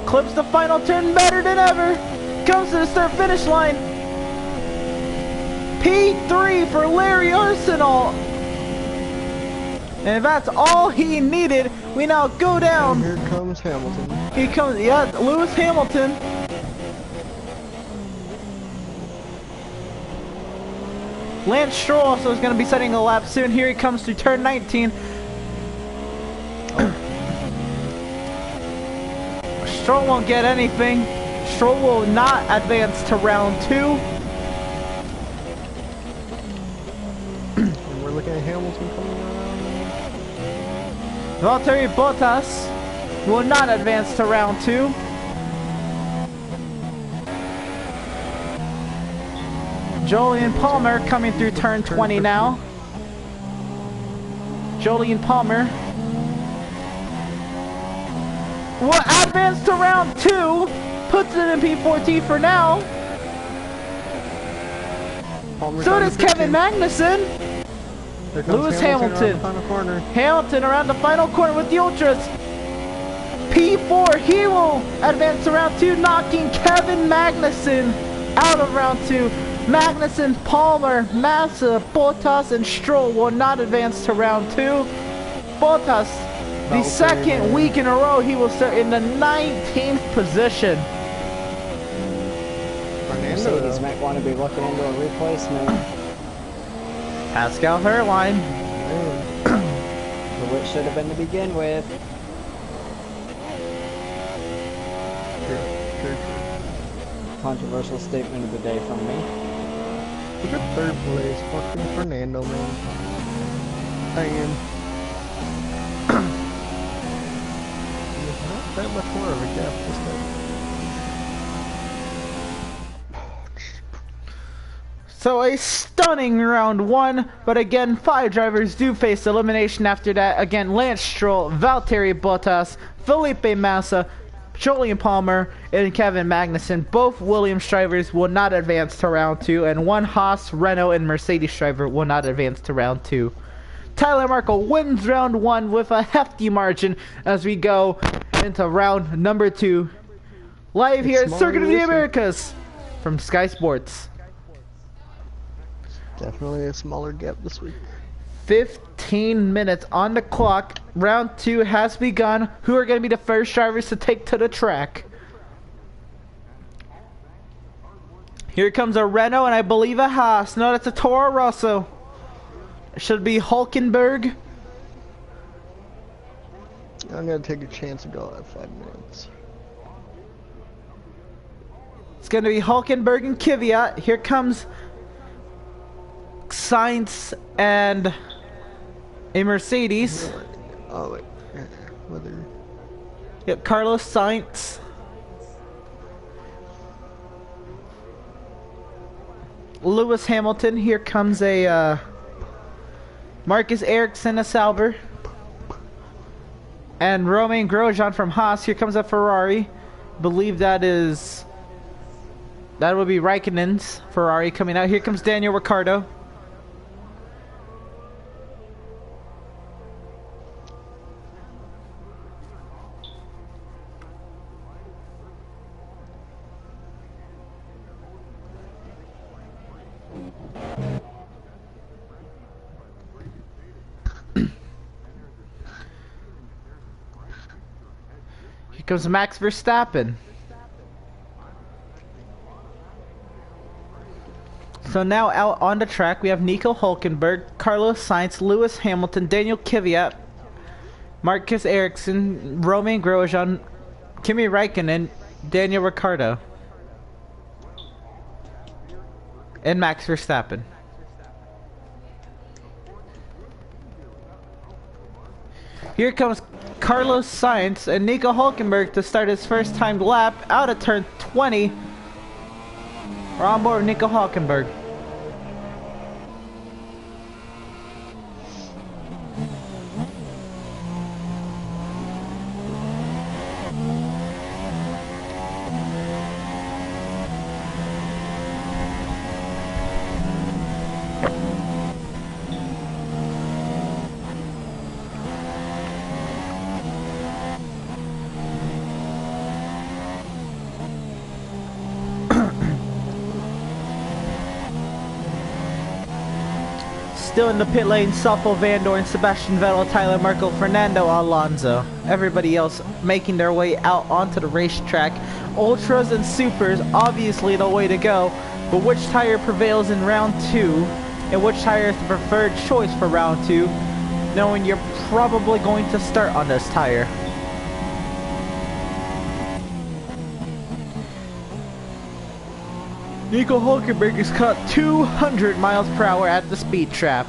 Clips the final turn better than ever. Comes to the start finish line. P3 for Larry Arsenault. And that's all he needed. We now go down. And here comes Hamilton. He comes, yeah, Lewis Hamilton. Lance Stroll also is going to be setting a lap soon. Here he comes to turn 19. Stroll won't get anything. Stroll will not advance to round 2. And we're looking at Hamilton coming around. Valtteri Bottas will not advance to round 2. Jolyon Palmer coming through turn 20 now. Jolyon Palmer will advance to round 2. Puts it in P14 for now. Palmer's So on does the 15. Kevin Magnussen. Here comes Lewis around Hamilton. the final corner. Hamilton around the final corner with the Ultras. P4, he will advance to round 2, knocking Kevin Magnussen out of round 2. Magnussen, Palmer, Massa, Bottas, and Stroll will not advance to round 2. Bottas, the second week in a row, he will start in the 19th position. Mercedes though. might want to be looking into a replacement. Pascal Herline. Which should have been to begin with. True. Controversial statement of the day from me. Look at third place, fucking Fernando, man. Dang. There's not that much more of a gap this time. So a stunning round one, but again, 5 drivers do face elimination after that. Again, Lance Stroll, Valtteri Bottas, Felipe Massa, Julian Palmer, and Kevin Magnussen. Both Williams drivers will not advance to round 2, and one Haas, Renault, and Mercedes driver will not advance to round 2. Tyler Markle wins round 1 with a hefty margin as we go into round number 2. Live here at Circuit of the Americas from Sky Sports. Definitely a smaller gap this week. 15 minutes on the clock. Round 2 has begun. Who are going to be the first drivers to take to the track? Here comes a Renault and I believe a Haas. No, that's a Toro Rosso. It should be Hulkenberg. I'm gonna take a chance and go at 5 minutes. It's going to be Hulkenberg and Kvyat. Here comes Sainz and a Mercedes. Oh wait, whether. Yep, Carlos Sainz. Lewis Hamilton. Here comes a Marcus Ericsson, a Sauber. And Romain Grosjean from Haas. Here comes a Ferrari. Believe that will be Raikkonen's Ferrari coming out. Here comes Daniel Ricciardo. Here comes Max Verstappen. So now out on the track we have Nico Hulkenberg, Carlos Sainz, Lewis Hamilton, Daniel Kvyat, Marcus Ericsson, Romain Grosjean, Kimi Räikkönen, Daniel Ricciardo, and Max Verstappen. Here comes Carlos Sainz and Nico Hulkenberg to start his first timed lap out of turn 20. We're on board with Nico Hulkenberg. Still in the pit lane, Stoffel Vandoorne, Sebastian Vettel, Tyler Markle, Fernando Alonso. Everybody else making their way out onto the racetrack. Ultras and Supers, obviously the way to go. But which tire prevails in round 2? And which tire is the preferred choice for round 2? Knowing you're probably going to start on this tire. Nico Hulkenberg is caught 200 miles per hour at the speed trap.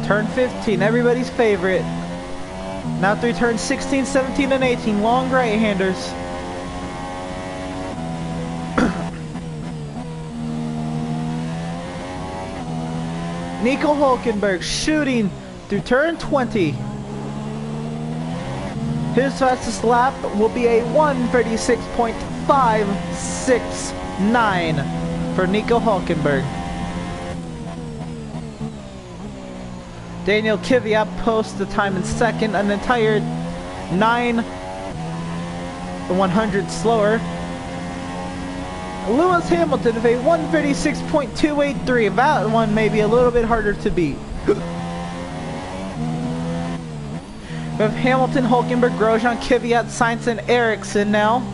Turn 15, everybody's favorite. Now through turns 16, 17, and 18, long right-handers. Nico Hulkenberg shooting through turn 20. His fastest lap will be a 1:36.569 for Nico Hulkenberg. Daniel Kvyat posts the time in second, an entire 9/100 slower. Lewis Hamilton with a 1:36.283. That one may be a little bit harder to beat. We have Hamilton, Hulkenberg, Grosjean, Kvyat, Sainz, and Ericsson now.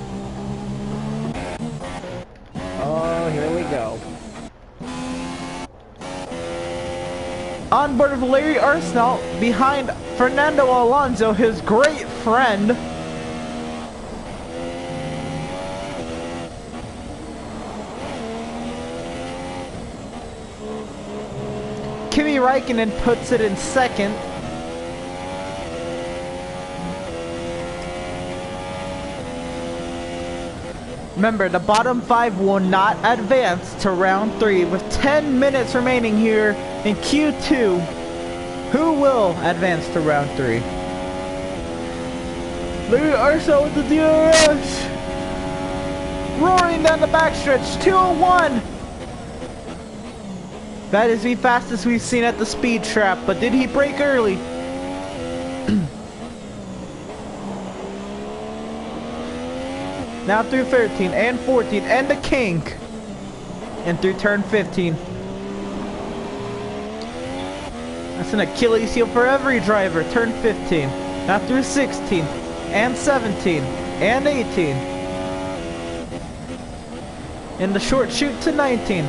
Oh, here we go. On board of Larry Arsenault behind Fernando Alonso, his great friend. Kimi Räikkönen puts it in second. Remember, the bottom 5 will not advance to round 3 with 10 minutes remaining here in Q2. Who will advance to round 3? Larry Arsenault with the DRS. Roaring down the backstretch, 201. That is the fastest we've seen at the speed trap, but did he brake early? Now through 13 and 14 and the kink. And through turn 15. That's an Achilles heel for every driver. Turn 15. Now through 16 and 17 and 18. And the short shoot to 19.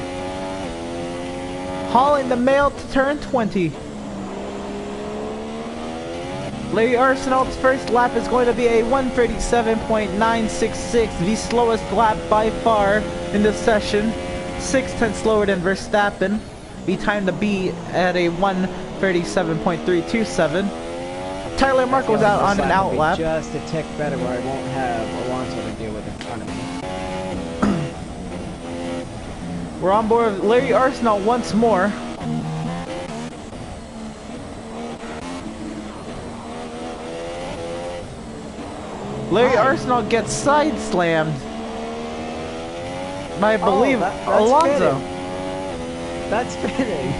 Hauling the mail to turn 20. Larry Arsenault's first lap is going to be a 1:37.966, the slowest lap by far in this session. 6/10 slower than Verstappen. The time to be at a 1:37.327. Tyler Marco's out on an out lap. Just a tick better where I won't have Alonso to deal with in front of me. We're on board with Larry Arsenault once more. Larry Arsenault gets side slammed by, I believe, Alonso. That's fitting.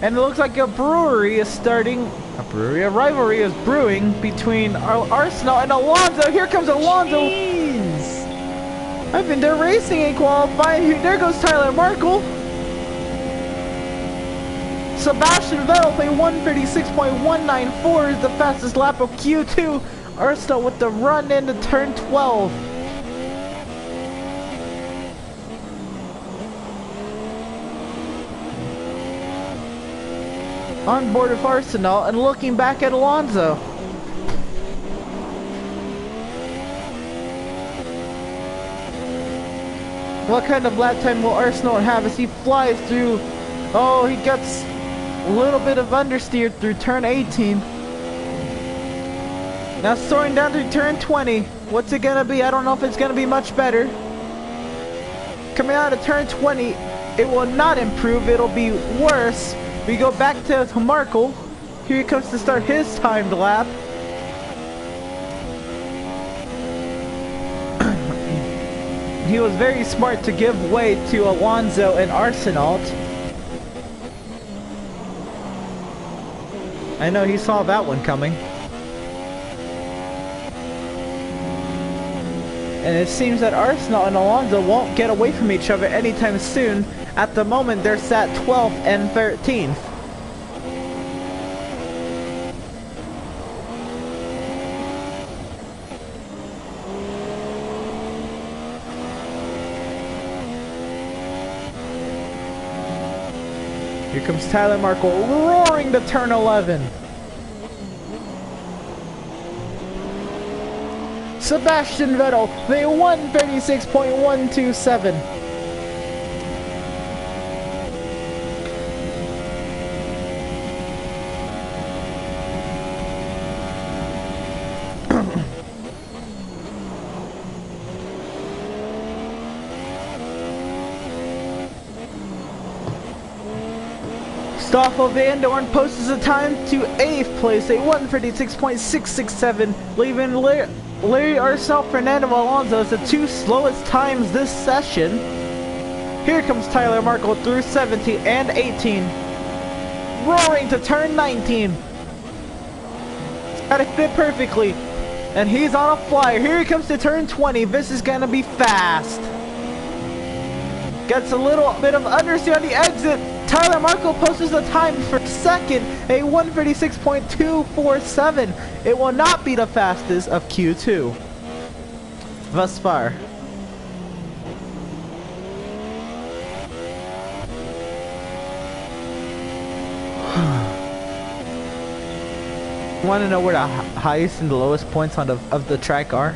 And it looks like a rivalry is brewing between Arsenault and Alonso. Here comes Alonso. Jeez. I think they're racing in qualifying. There goes Tyler Markle. Sebastian Vettel with a 1:36.194 is the fastest lap of Q2. Arsenault with the run into turn 12. On board with Arsenault and looking back at Alonso. What kind of lap time will Arsenault have as he flies through? Oh, he gets a little bit of understeer through turn 18. Now soaring down through turn 20. What's it gonna be? I don't know if it's gonna be much better. Coming out of turn 20, it will not improve, it'll be worse. We go back to Markle. Here he comes to start his timed lap. He was very smart to give way to Alonso and Arsenault. I know he saw that one coming. And it seems that Arsenault and Alonso won't get away from each other anytime soon. At the moment, they're sat 12th and 13th. Here comes Tyler Markle roaring to turn 11. Sebastian Vettel, the 1:36.127. Stoffel Van Dorn posts a time to 8th place, a 1:36.667, leaving Larry Arsenault, Fernando Alonso as the two slowest times this session. Here comes Tyler Markle through 17 and 18. Roaring to turn 19. Got it fit perfectly. And he's on a flyer. Here he comes to turn 20. This is gonna be fast. Gets a little bit of understeer on the exit. Tyler Markle posts the time for second, a 1:36.247. It will not be the fastest of Q2 thus far. Want to know where the highest and the lowest points on of the track are?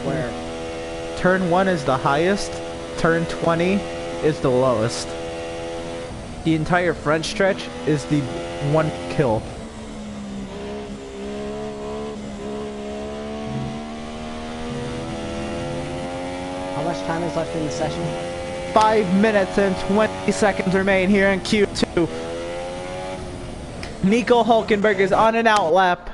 Where? Turn 1 is the highest, turn 20 is the lowest. The entire front stretch is the 1 kill. How much time is left in the session? 5 minutes and 20 seconds remain here in Q2. Nico Hulkenberg is on an out lap.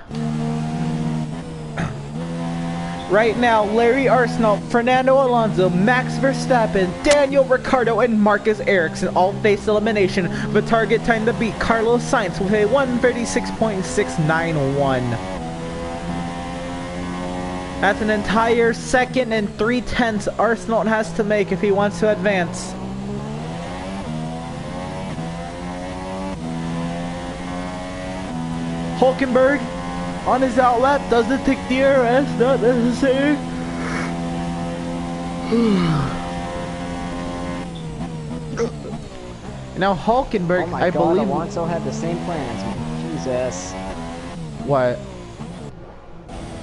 Right now, Larry Arsenault, Fernando Alonso, Max Verstappen, Daniel Ricciardo, and Marcus Ericsson all face elimination. The target time to beat Carlos Sainz with a 1:36.691. That's an entire second and 3/10 Arsenault has to make if he wants to advance. Hulkenberg on his out lap doesn't take DRS, not necessary. Now Hulkenberg, Oh my I God, believe. Alonso had the same plan as me. Jesus. What?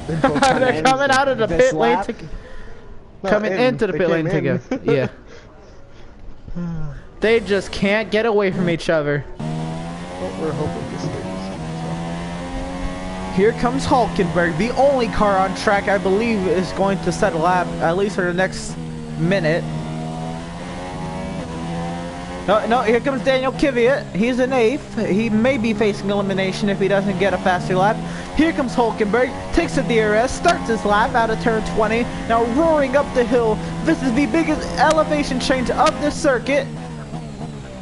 They both They're kinda coming out of the This pit lane. lap? Coming into the they pit lane came in. together. Yeah. They just can't get away from each other. Well, we're hoping this stays. Here comes Hulkenberg, the only car on track I believe is going to set a lap, at least for the next minute. No, here comes Daniel Kvyat. He's in 8th. He may be facing elimination if he doesn't get a faster lap. Here comes Hulkenberg, takes the DRS, starts his lap out of turn 20, now roaring up the hill. This is the biggest elevation change of the circuit.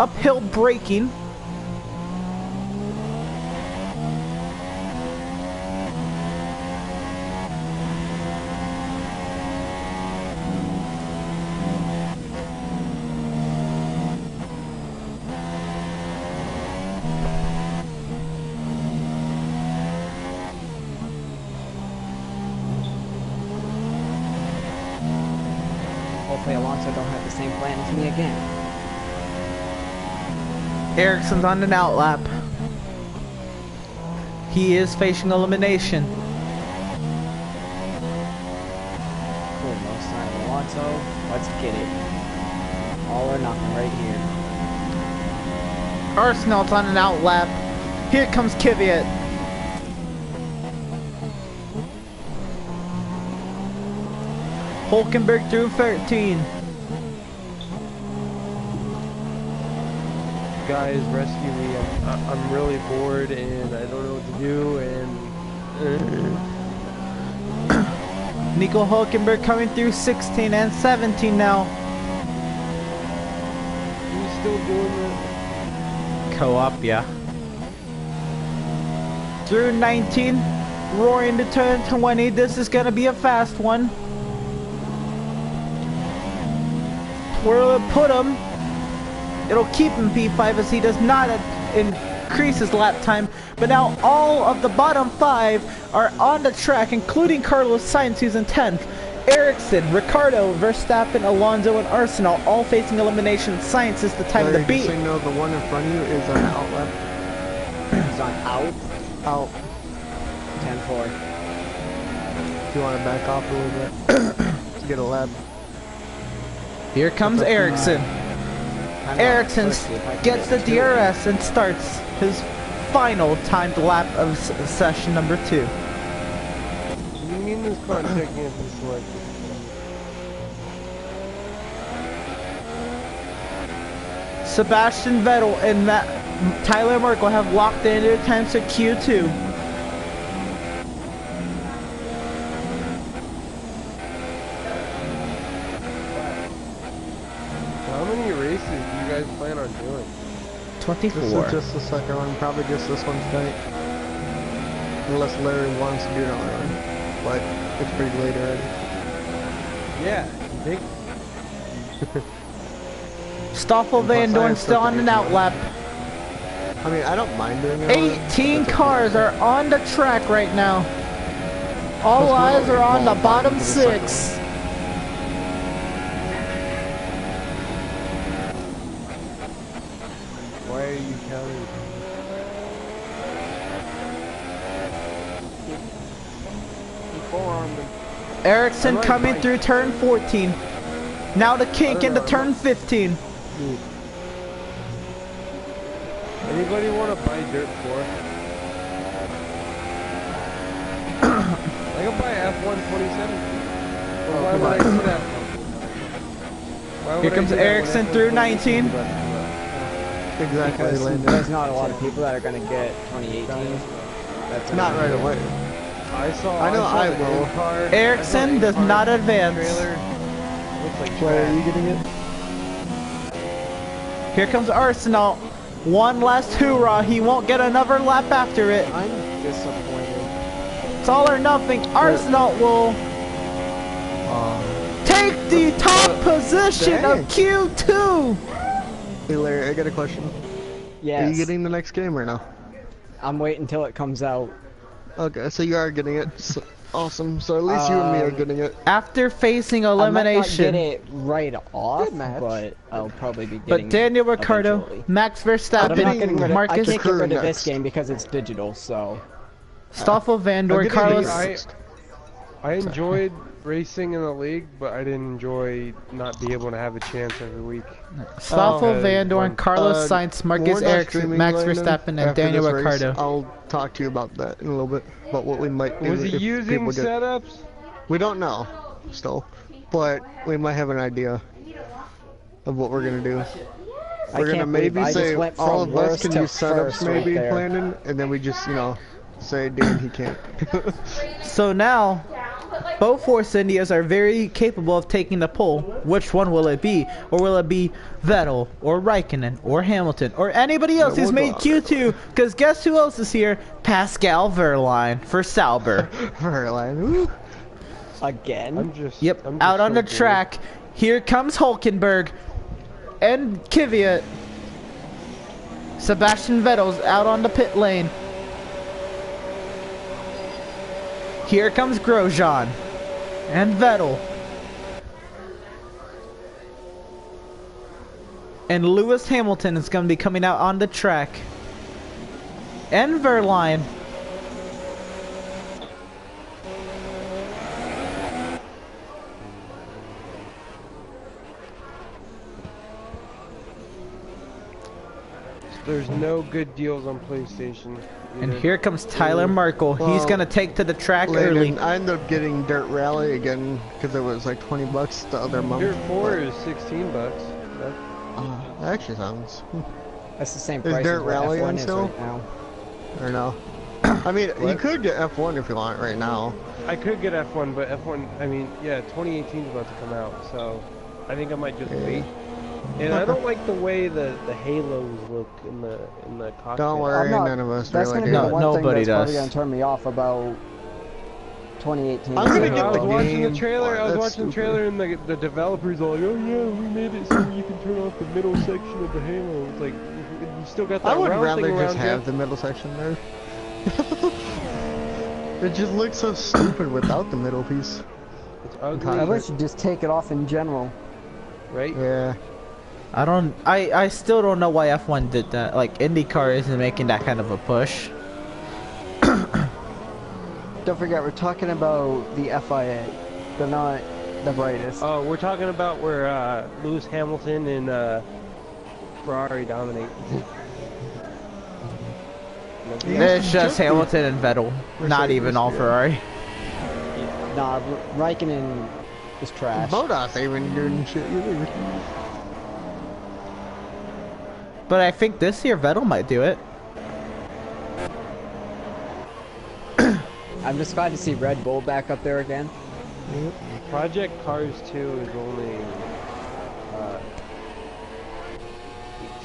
Uphill braking. Hopefully Alonso don't have the same plan as me again. Ericsson's on an out lap. He is facing elimination. Cool, no sign of Alonso. Let's get it. All or nothing right here. Arsenault's on an out lap. Here comes Kvyat. Hulkenberg through 13. Guys, rescue me. I'm really bored and I don't know what to do and Nico Hulkenberg coming through 16 and 17 now. you still doing it? Co-op, yeah. Through 19, roaring to turn 20. This is gonna be a fast one. Where will it put him? It'll keep him P5 as he does not increase his lap time. But now all of the bottom 5 are on the track, including Carlos Sainz, who's in 10th. Ericsson, Ricciardo, Verstappen, Alonso, and Arsenault all facing elimination. Sainz is the time to Larry, beat. just so you know, the one in front of you is on out lap. He's on out. Out. 10-4. If you want to back off a little bit to get a lap. Here comes Ericsson. Ericsson gets the DRS and starts his final timed lap of session number 2. What do you mean this car checking into selected? Sebastian Vettel and Tyler Merkel have locked in their times to Q2. How many races do you guys plan on doing? 24. This is just the second one, probably just this one tonight. Unless Larry wants to do another one. But it's pretty late already. Yeah, I think Stoffel And Van plus, I Dorn have still stuff on to an do outlap. I mean, I don't mind doing it. 18 cars are on the track right now. All eyes are on the bottom 6. Why are you counting? Ericsson I like coming bike. through turn 14. Now the kink don't into know, turn 15. Anybody want to buy Dirt 4? I can buy F1 2017. But why would I do that? Why would Here I comes do that when Ericsson F1 through 2018 is 19. about to come out? Exactly, Because Landon. there's not a lot of people that are going to get 2018. That's Not right away. I saw I know saw I the will. in-car- Ericsson I saw the does in-car not advance. Trailer. Looks like Why are trash. you getting it? Here comes Arsenal. One last hoorah. He won't get another lap after it. I'm disappointed. It's all or nothing. Arsenal will take the top position of dang. Q2. Hey Larry, I got a question. Yes. Are you getting the next game or no? I'm waiting until it comes out. Okay, so you are getting it. So, awesome. So at least you and me are getting it. After facing I might not elimination. get it right off, Good match. but I'll probably be getting But Daniel it Ricciardo, eventually. Max But I'm not getting Verstappen, rid of, I Marcus can't get rid of next. this game because it's digital, so... Stoffel Van Dorn, I'm getting Carlos. the- I enjoyed racing in the league, but I didn't enjoy not being able to have a chance every week. Stoffel Oh. Van Dorn, Carlos Sainz, Marcus we're not Ericsson, streaming, Max Landon, Verstappen, and after Daniel this race. Ricciardo. I'll talk to you about that in a little bit. About what we might do Was he if using people get... setups? We don't know, still. But we might have an idea of what we're gonna do. We're gonna can't believe maybe I just say went all from of us worst can to use setups first right maybe, there. Landon, and then we just, you know, say Dan he can't. So now, both Force Indias are very capable of taking the pole. Which one will it be? Or will it be Vettel, or Raikkonen, or Hamilton, or anybody else who's made Q2? Because guess who else is here? Pascal Wehrlein for Sauber. Verlaine, woo. Again? I'm just Out on so the bored. track. Here comes Hulkenberg and Kvyat. Sebastian Vettel's out on the pit lane. Here comes Grosjean and Vettel. And Lewis Hamilton is going to be coming out on the track. And Wehrlein. There's no good deals on PlayStation. And either. here comes Tyler Markle. He's Well, going to take to the track Landon, early. I ended up getting Dirt Rally again because it was like 20 bucks the other month. Dirt 4 is 16 bucks. That actually sounds... That's the same Is price Dirt as what Rally F1 on is sale? right now. Or no? I mean, you could get F1 if you want right now. I could get F1, but F1, I mean, yeah, 2018 is about to come out, so I think I might just wait. And I don't like the way the halos look in the cockpit. Don't worry, I'm not- none of us That's really gonna do. be the one thing nobody that's probably does. gonna turn me off about 2018. I'm gonna I get was the watching game. the trailer. I was That's watching the stupid. trailer, and the developers all like, "Oh yeah, we made it so you can turn off the middle section of the halo." It's like you still got that I would round rather thing just around have you. the middle section there. It just looks so stupid without the middle piece. It's ugly, I wish you'd just take it off in general. right? Yeah. I still don't know why F1 did that. Like, IndyCar isn't making that kind of a push. Don't forget, we're talking about the FIA. They're not the brightest. Oh, we're talking about where Lewis Hamilton and Ferrari dominate. It's just Hamilton and Vettel. Not even all Ferrari. Nah, Raikkonen is trash. Bottas ain't even doing shit either. But I think this year Vettel might do it. I'm just glad to see Red Bull back up there again. Project Cars 2 is only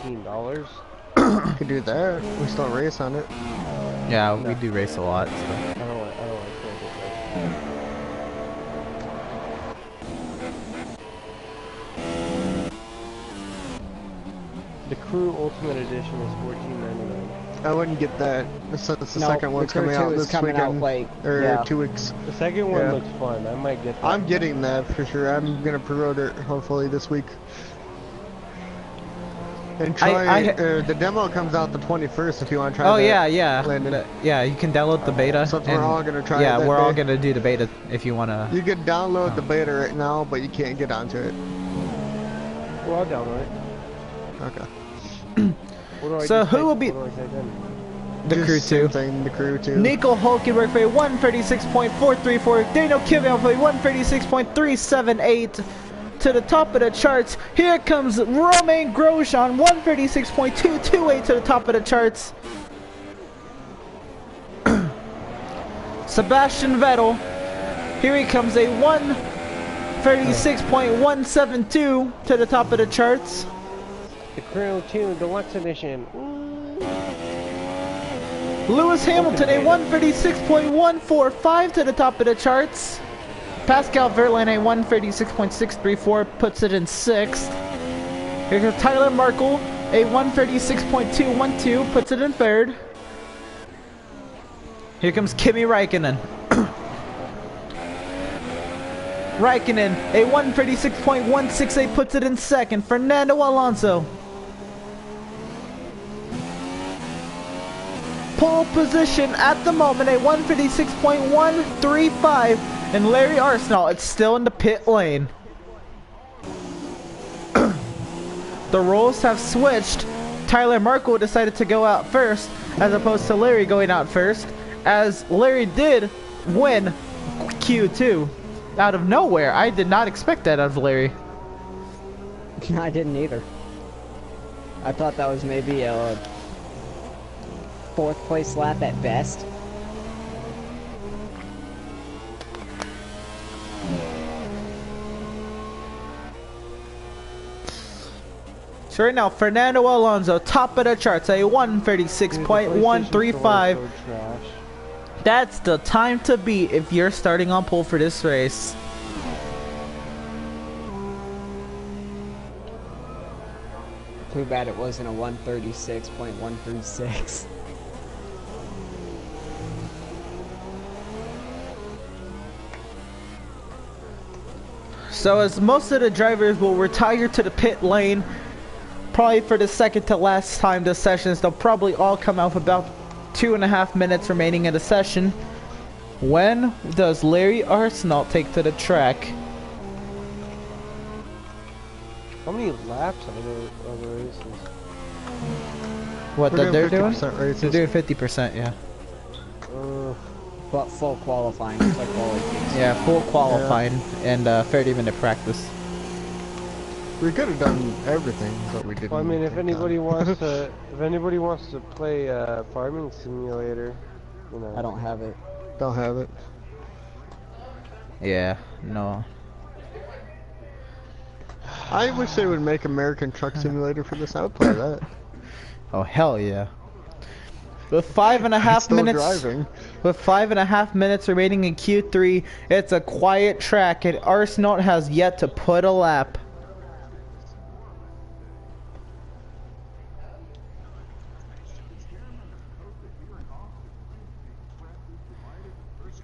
$18. Could do that. We still race on it. Yeah, we do race a lot. So. I don't like Project Cars. The Crew Ultimate Edition is $14.99. I wouldn't get that. The second No, one's the Crew coming 2 out is this coming out, weekend. like, Or yeah. 2 weeks. The second one Yeah. looks fun. I might get that. I'm getting that for sure. I'm gonna pre-order it hopefully this week. And try the demo comes out the 21st if you want to try. Oh that, yeah. Landon. Yeah, you can download the beta. So we're all gonna try. Yeah, it that we're all day. gonna do the beta if you wanna. You can download the beta right now, but you can't get onto it. Well, I'll download it. Okay. What do I So just who type- will be- What do I type in? The Just Crew same 2. thing, the Crew 2. Nico Hulkenberg for a 136.434. Daniel Kvyat for a 136.378. To the top of the charts. Here comes Romain Grosjean, 136.228 to the top of the charts. Sebastian Vettel. Here he comes, a 136.172 to the top of the charts. The Crew 2 Deluxe Edition. Lewis Hamilton, a 136.145 to the top of the charts. Pascal Verlaine, a 136.634, puts it in 6th. Here goes Tyler Markle, a 136.212, puts it in 3rd. Here comes Kimi Räikkönen. Räikkönen, a 136.168, puts it in 2nd. Fernando Alonso. Pole position at the moment, a 156.135, and Larry Arsenault, it's still in the pit lane. The roles have switched. Tyler Markle decided to go out first, as opposed to Larry going out first, as Larry did win Q2 out of nowhere. I did not expect that out of Larry. I didn't either. I thought that was maybe a 4th place lap at best. So right now, Fernando Alonso, top of the charts, a 136.135. So trash. That's the time to beat if you're starting on pole for this race. Too bad it wasn't a 136.136. So as most of the drivers will retire to the pit lane, probably for the second to last time this sessions, they'll probably all come out with about 2.5 minutes remaining in the session. When does Larry Arsenault take to the track? How many laps are the races? What, that they're doing? 50% races. They're doing 50%, yeah. But full qualifying, just like quality teams. Yeah, full qualifying and 30-minute practice. We could have done everything, but we didn't. Well, I mean, if take anybody time. wants to, play Farming Simulator, you know. I don't have it. Don't have it. Yeah, no. I wish they would make American Truck Simulator for this. I would play that. Oh, hell yeah. With 5.5 Still minutes, driving. with 5.5 minutes remaining in Q3, it's a quiet track, and Arsenault has yet to put a lap.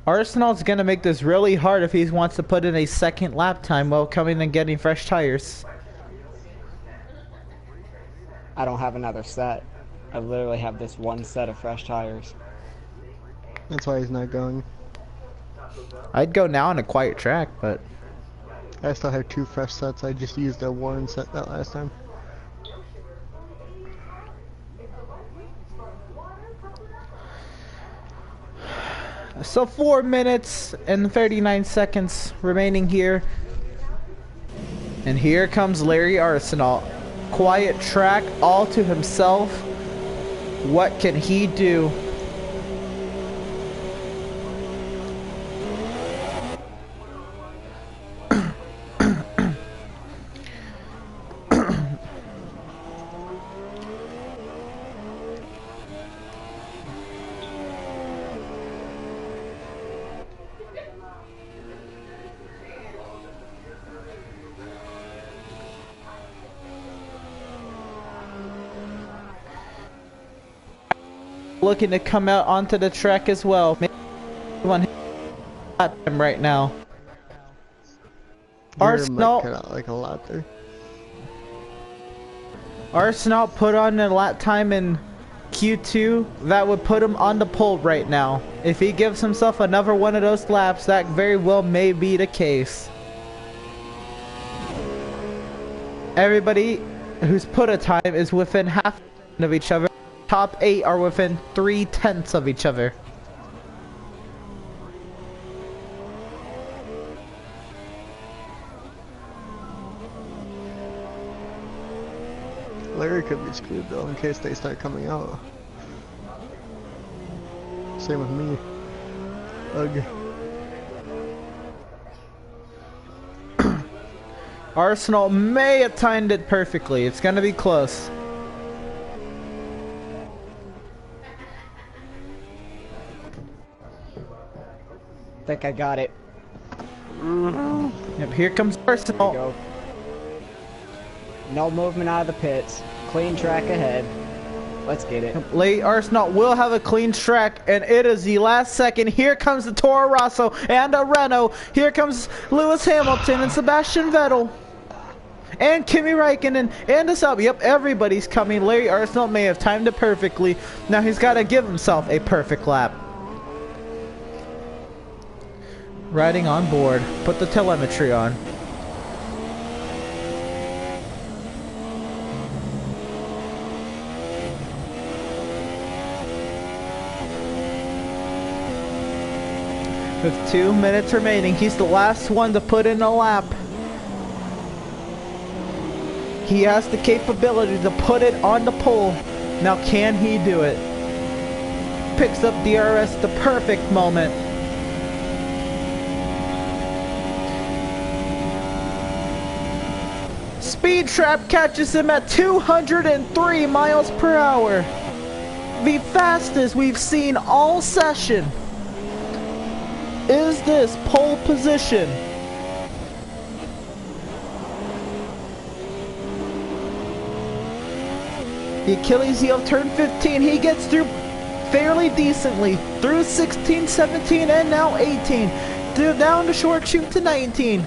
Arsenault's gonna make this really hard if he wants to put in a second lap time while coming and getting fresh tires. I don't have another set. I literally have this one set of fresh tires. That's why he's not going. I'd go now on a quiet track, but I still have 2 fresh sets. I just used a worn set that last time. so 4 minutes and 39 seconds remaining here. And here comes Larry Arsenault. Quiet track, all to himself. What can he do? looking to come out onto the track as well. Maybe one at him right now. Arsenal might cut out like a lot there. Arsenal put on a lap time in Q2 that would put him on the pole right now. If he gives himself another one of those laps, that very well may be the case. Everybody who's put a time is within half of each other. Top 8 are within 3/10 of each other. Larry could be screwed though in case they start coming out. Same with me. Ugh. Arsenal may have timed it perfectly. It's gonna be close. Think I got it. Yep, here comes Arsenal. There you go. No movement out of the pits. Clean track ahead. Let's get it. Late Arsenal will have a clean track, and it is the last second. Here comes the Toro Rosso and a Renault. Here comes Lewis Hamilton and Sebastian Vettel. And Kimi Räikkönen and the sub. Yep, everybody's coming. Larry Arsenal may have timed it perfectly. Now he's got to give himself a perfect lap. Riding on board. Put the telemetry on. With 2 minutes remaining, he's the last one to put in a lap. He has the capability to put it on the pole. Now can he do it? Picks up DRS, the perfect moment. Speed trap catches him at 203 miles per hour. The fastest we've seen all session. Is this pole position? The Achilles heel turn 15, he gets through fairly decently. Through 16, 17, and now 18. Down the short chute to 19.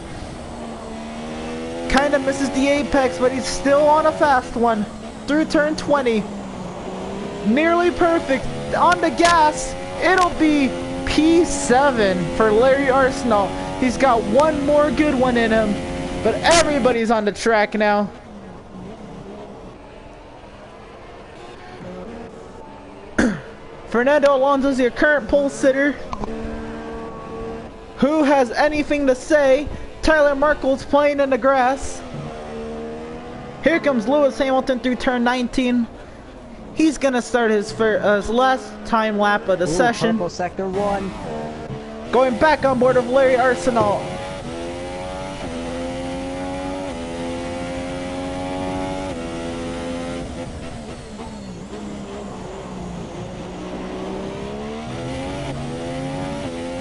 Kind of misses the apex, but he's still on a fast one. Through turn 20. Nearly perfect. On the gas, it'll be P7 for Larry Arsenal. He's got one more good one in him, but everybody's on the track now. Fernando Alonso's your current pole sitter. Who has anything to say? Tyler Markle's playing in the grass. Here comes Lewis Hamilton through turn 19. He's gonna start his last time lap of the session. Purple sector 1. Going back on board of Larry Arsenal.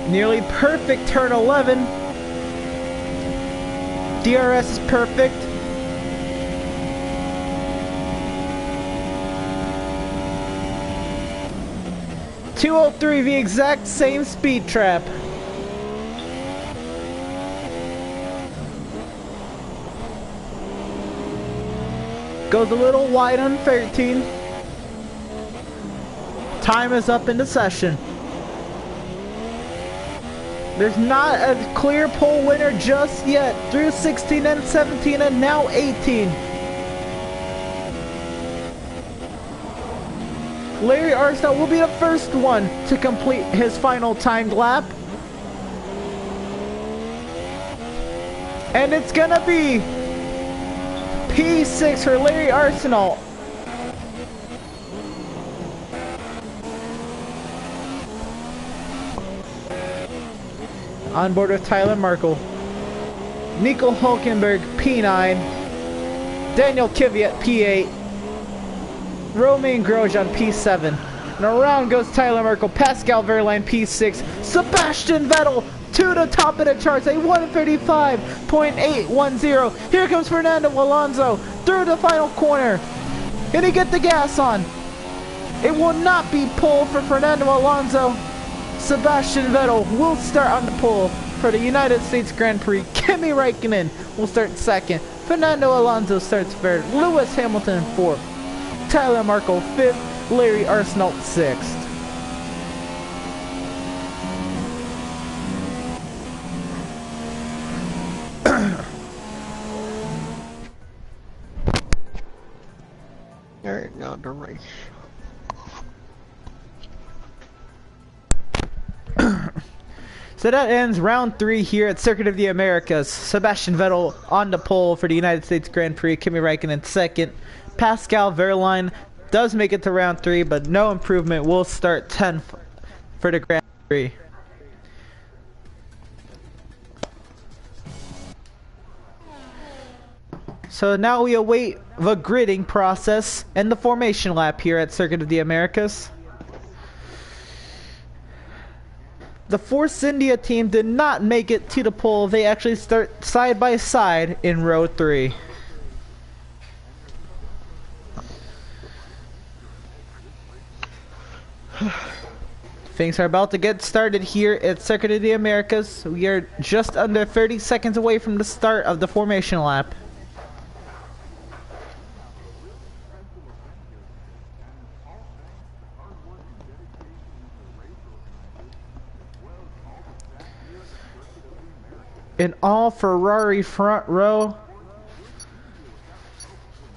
Nearly perfect turn 11. DRS is perfect. .203, the exact same speed trap. Goes a little wide on 13. Time is up in the session. There's not a clear pole winner just yet. Through 16 and 17 and now 18. Larry Arsenal will be the first one to complete his final timed lap. And it's gonna be P6 for Larry Arsenal. On board with Tyler Markle, Nico Hulkenberg P9, Daniel Kvyat P8, Romain Grosjean P7, and around goes Tyler Markle, Pascal Wehrlein P6, Sebastian Vettel to the top of the charts, a 135.810. Here comes Fernando Alonso through the final corner. Can he get the gas on? It will not be pole for Fernando Alonso. Sebastian Vettel will start on the pole for the United States Grand Prix. Kimi Räikkönen will start second. Fernando Alonso starts third. Lewis Hamilton fourth. Tyler Markle fifth. Larry Arsenault sixth. Alright, now the race. So that ends round 3 here at Circuit of the Americas. Sebastian Vettel on the pole for the United States Grand Prix. Kimi Räikkönen second. Pascal Wehrlein does make it to round 3, but no improvement. Will start 10th for the Grand Prix. So now we await the gridding process and the formation lap here at Circuit of the Americas. The Force India team did not make it to the pole. They actually start side by side in row 3. Things are about to get started here at Circuit of the Americas. We are just under 30 seconds away from the start of the formation lap. An all Ferrari front row.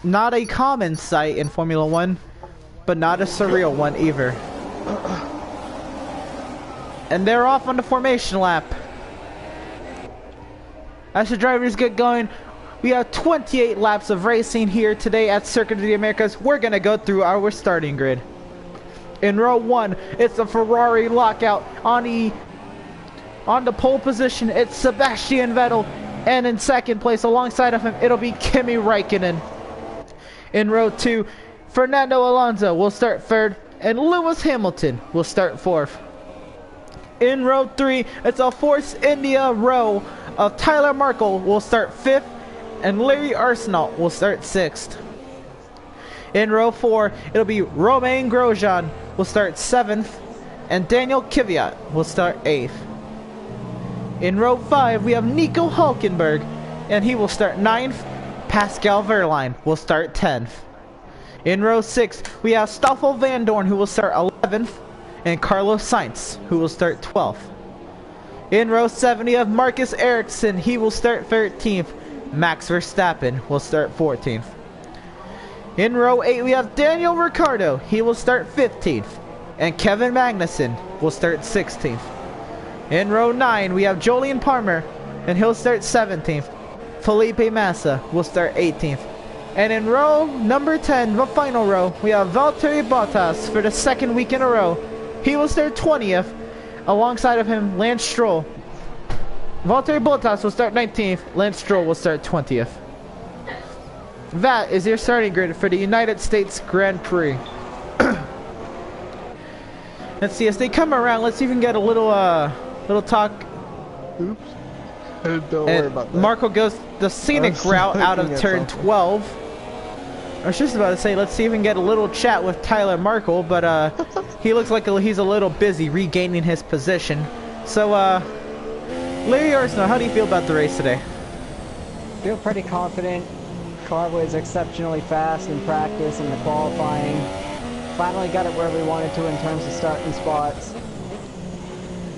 Not a common sight in Formula 1, but not a surreal one either. And they're off on the formation lap. As the drivers get going, we have 28 laps of racing here today at Circuit of the Americas. We're going to go through our starting grid. In row 1, it's a Ferrari lockout. On the pole position, it's Sebastian Vettel. And in second place, alongside of him, it'll be Kimi Räikkönen. In row 2, Fernando Alonso will start third, and Lewis Hamilton will start fourth. In row 3, it's a Force India row of Tyler Markle will start fifth, and Larry Arsenault will start sixth. In row 4, it'll be Romain Grosjean will start seventh, and Daniel Kvyat will start eighth. In row 5, we have Nico Hülkenberg, and he will start 9th. Pascal Wehrlein will start 10th. In row 6, we have Stoffel Van Dorn, who will start 11th, and Carlos Sainz, who will start 12th. In row 7, we have Marcus Ericsson, he will start 13th. Max Verstappen will start 14th. In row 8, we have Daniel Ricciardo, he will start 15th, and Kevin Magnussen will start 16th. In row 9, we have Jolyon Palmer, and he'll start 17th. Felipe Massa will start 18th. And in row number 10, the final row, we have Valtteri Bottas for the second week in a row. He will start 20th. Alongside of him, Lance Stroll. Valtteri Bottas will start 19th. Lance Stroll will start 20th. That is your starting grid for the United States Grand Prix. Let's see, as they come around, let's even get a little talk. Oops. Don't worry about that. Marco goes the scenic route out of turn 12. I was just about to say, let's see if we can get a little chat with Tyler Markle, but he looks like he's a little busy regaining his position. So, Larry Arsenault, how do you feel about the race today? Feel pretty confident. Car was exceptionally fast in practice and the qualifying. Finally got it where we wanted to in terms of starting spots.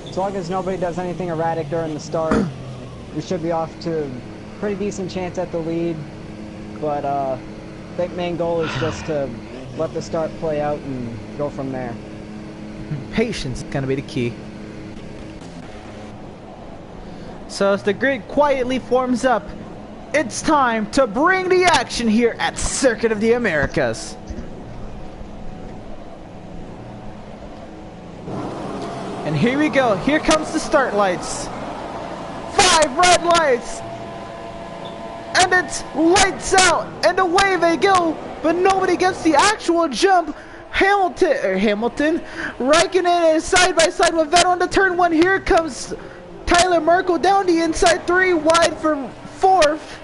As long as nobody does anything erratic during the start, we should be off to a pretty decent chance at the lead. But I think main goal is just to let the start play out and go from there. Patience is going to be the key. So as the grid quietly forms up, it's time to bring the action here at Circuit of the Americas. And here we go. Here comes the start lights. 5 red lights. And it's lights out. And away they go. But nobody gets the actual jump. Hamilton. Räikkönen is side by side with Vettel on the turn 1. Here comes Tyler Markle down the inside 3. Wide for 4th.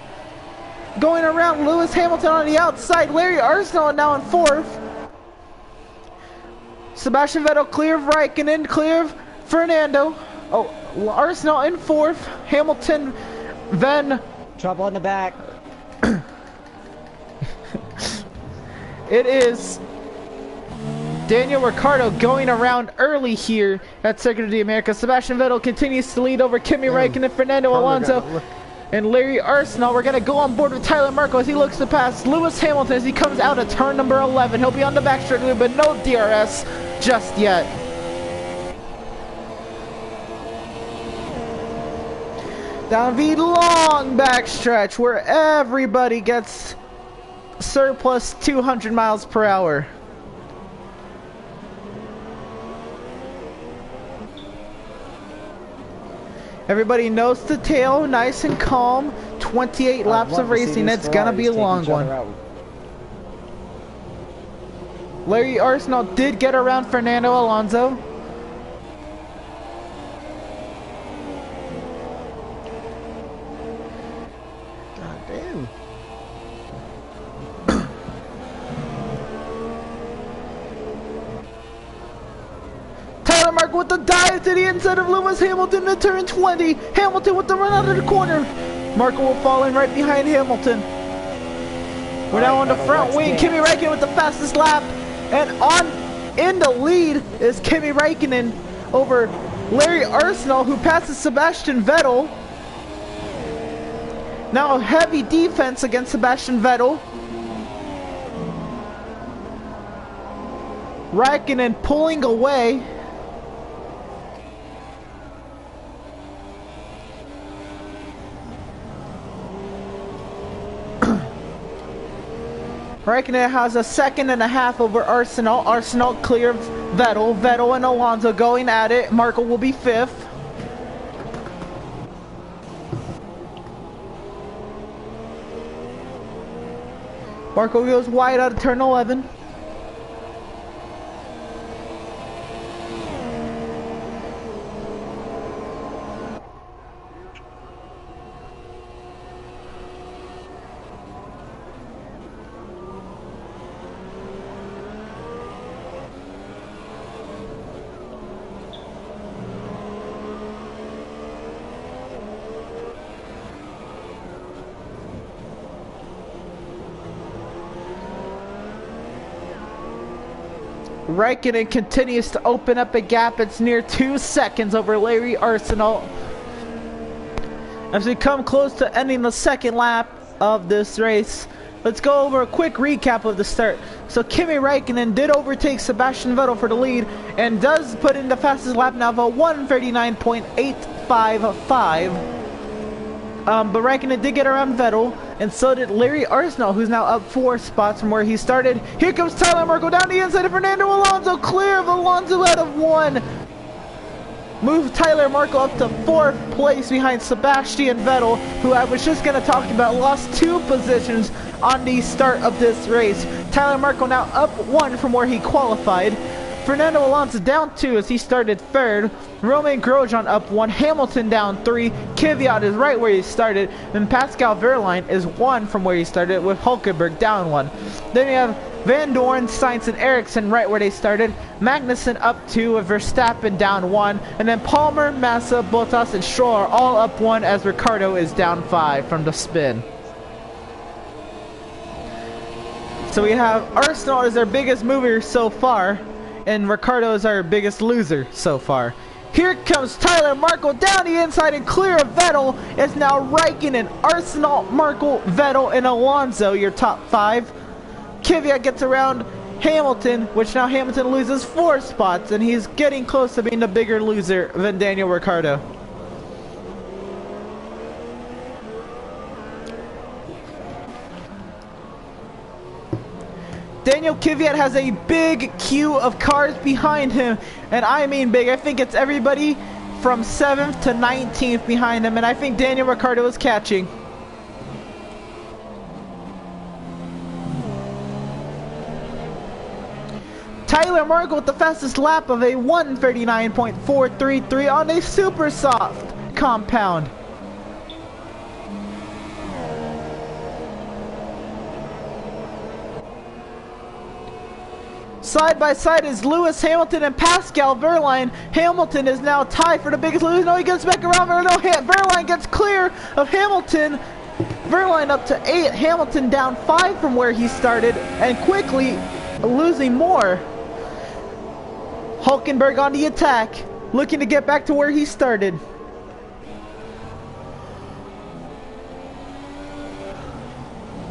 Going around Lewis Hamilton on the outside. Larry Arsenault now in 4th. Sebastian Vettel clear of Raikkonen, clear of Fernando. Oh, Arsenal in fourth. Hamilton, then Trouble in the back. it is Daniel Ricciardo going around early here at Circuit of the Americas. Sebastian Vettel continues to lead over Kimi Raikkonen, Fernando Alonso, and Larry Arsenal. We're going to go on board with Tyler Marko as he looks to pass Lewis Hamilton as he comes out of turn number 11. He'll be on the backstretch, but no DRS just yet. Down the long backstretch where everybody gets surplus 200 miles per hour. Everybody knows the tail, nice and calm. 28 laps of racing, it's gonna be a long one. Larry Arsenal did get around Fernando Alonso. God damn. Tyler Marko with the dive to the inside of Lewis Hamilton to turn 20. Hamilton with the run out of the corner. Marko will fall in right behind Hamilton. We're now on the front wing. Kimi Raikkonen with the fastest lap. And in the lead is Kimi Raikkonen over Larry Arsenal, who passes Sebastian Vettel. Now heavy defense against Sebastian Vettel. Raikkonen pulling away. Raikkonen has a second and a half over Arsenal. Arsenal clear of Vettel. Vettel and Alonso going at it. Marko will be fifth. Marko goes wide out of turn 11. Raikkonen continues to open up a gap. It's near 2 seconds over Larry Arsenal. As we come close to ending the second lap of this race, let's go over a quick recap of the start. So Kimi Raikkonen did overtake Sebastian Vettel for the lead and does put in the fastest lap now of a 1:39.855. But Raikkonen did get around Vettel, and so did Larry Arsenal, who's now up 4 spots from where he started. Here comes Tyler Marko down the inside of Fernando Alonso, clear of Alonso out of 1. Move Tyler Marko up to 4th place behind Sebastian Vettel, who I was just going to talk about, lost 2 positions on the start of this race. Tyler Marko now up 1 from where he qualified. Fernando Alonso down 2 as he started 3rd. Romain Grosjean up 1. Hamilton down 3. Kvyat is right where he started. And Pascal Wehrlein is 1 from where he started, with Hulkenberg down 1. Then you have Van Dorn, Sainz, and Ericsson right where they started. Magnussen up 2 with Verstappen down 1. And then Palmer, Massa, Bottas, and Stroll are all up 1 as Ricciardo is down 5 from the spin. So we have Arsenal as our biggest mover so far, and Ricciardo is our biggest loser so far. Here comes Tyler Marko down the inside and clear of Vettel. It's now Raikkonen, Arsenal, Marko, Vettel, and Alonso, your top 5. Kvyat gets around Hamilton, which now Hamilton loses 4 spots, and he's getting close to being the bigger loser than Daniel Ricciardo. Daniel Kvyat has a big queue of cars behind him, and I mean big. I think it's everybody from 7th to 19th behind him, and I think Daniel Ricciardo is catching. Tyler Marko with the fastest lap of a 1:39.433 on a super soft compound. Side by side is Lewis Hamilton and Pascal Wehrlein. Hamilton is now tied for the biggest loser. No, he gets back around. No, Wehrlein gets clear of Hamilton. Wehrlein up to 8. Hamilton down 5 from where he started and quickly losing more. Hulkenberg on the attack, looking to get back to where he started.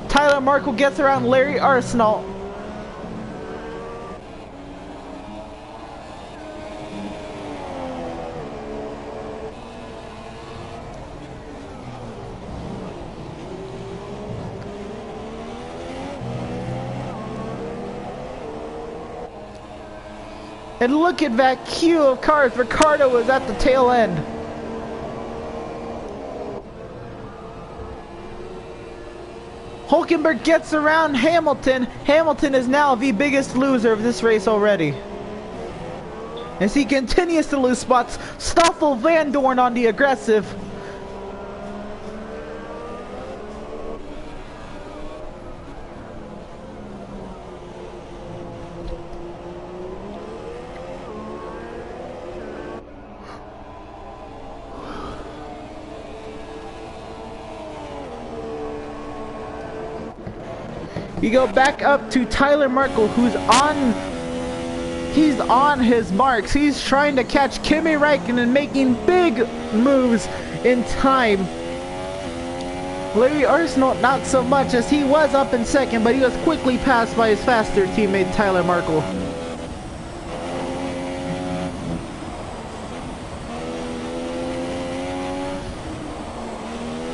Tyler Markle gets around Larry Arsenault. And look at that queue of cars. Ricardo was at the tail end. Hulkenberg gets around Hamilton. Hamilton is now the biggest loser of this race already, as he continues to lose spots. Stoffel Van Dorn on the aggressive. You go back up to Tyler Markle, who's on his marks. He's trying to catch Kimi Räikkönen, making big moves in time. Larry Arsenault not so much, as he was up in second, but he was quickly passed by his faster teammate Tyler Markle.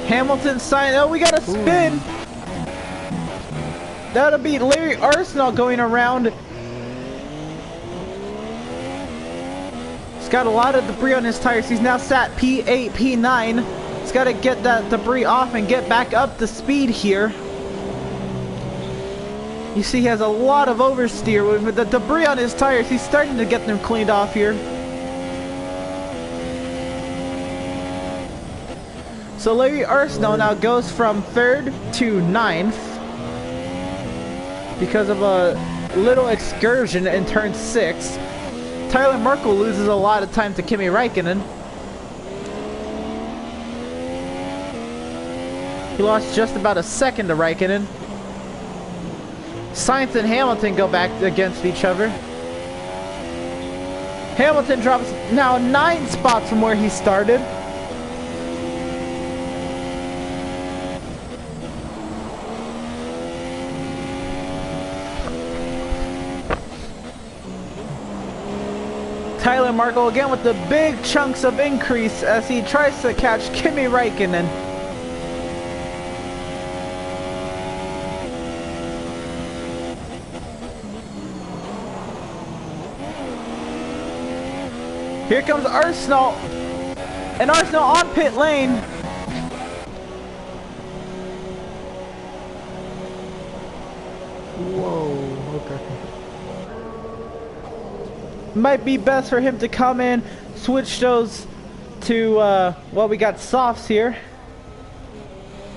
Hamilton sign. Oh, we got a spin. That'll be Larry Arsenault going around. He's got a lot of debris on his tires. He's now sat P8, P9. He's got to get that debris off and get back up to speed here. You see he has a lot of oversteer with the debris on his tires. He's starting to get them cleaned off here. So Larry Arsenault now goes from 3rd to 9th. Because of a little excursion in turn 6. Tyler Markle loses a lot of time to Kimi Räikkönen. He lost just about a second to Räikkönen. Sainz and Hamilton go back against each other. Hamilton drops now 9 spots from where he started. Tyler Markle again with the big chunks of increase as he tries to catch Kimi Räikkönen. Here comes Arsenault, and Arsenault on pit lane. Whoa, okay. Might be best for him to come in, switch those to, well, we got softs here.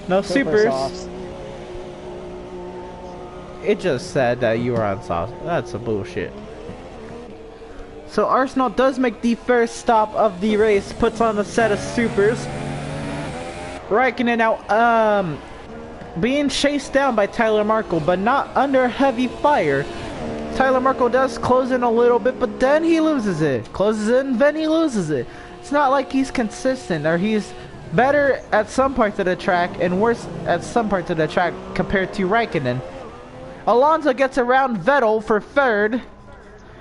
No supers. Softs. It just said that you were on softs. That's a bullshit. So Arsenault does make the first stop of the race, puts on a set of supers. Räikkönen now, being chased down by Tyler Markle, but not under heavy fire. Tyler Markle does close in a little bit, but then he loses it. Closes in, then he loses it. It's not like he's consistent, or he's better at some parts of the track and worse at some parts of the track compared to Räikkönen. Alonso gets around Vettel for 3rd.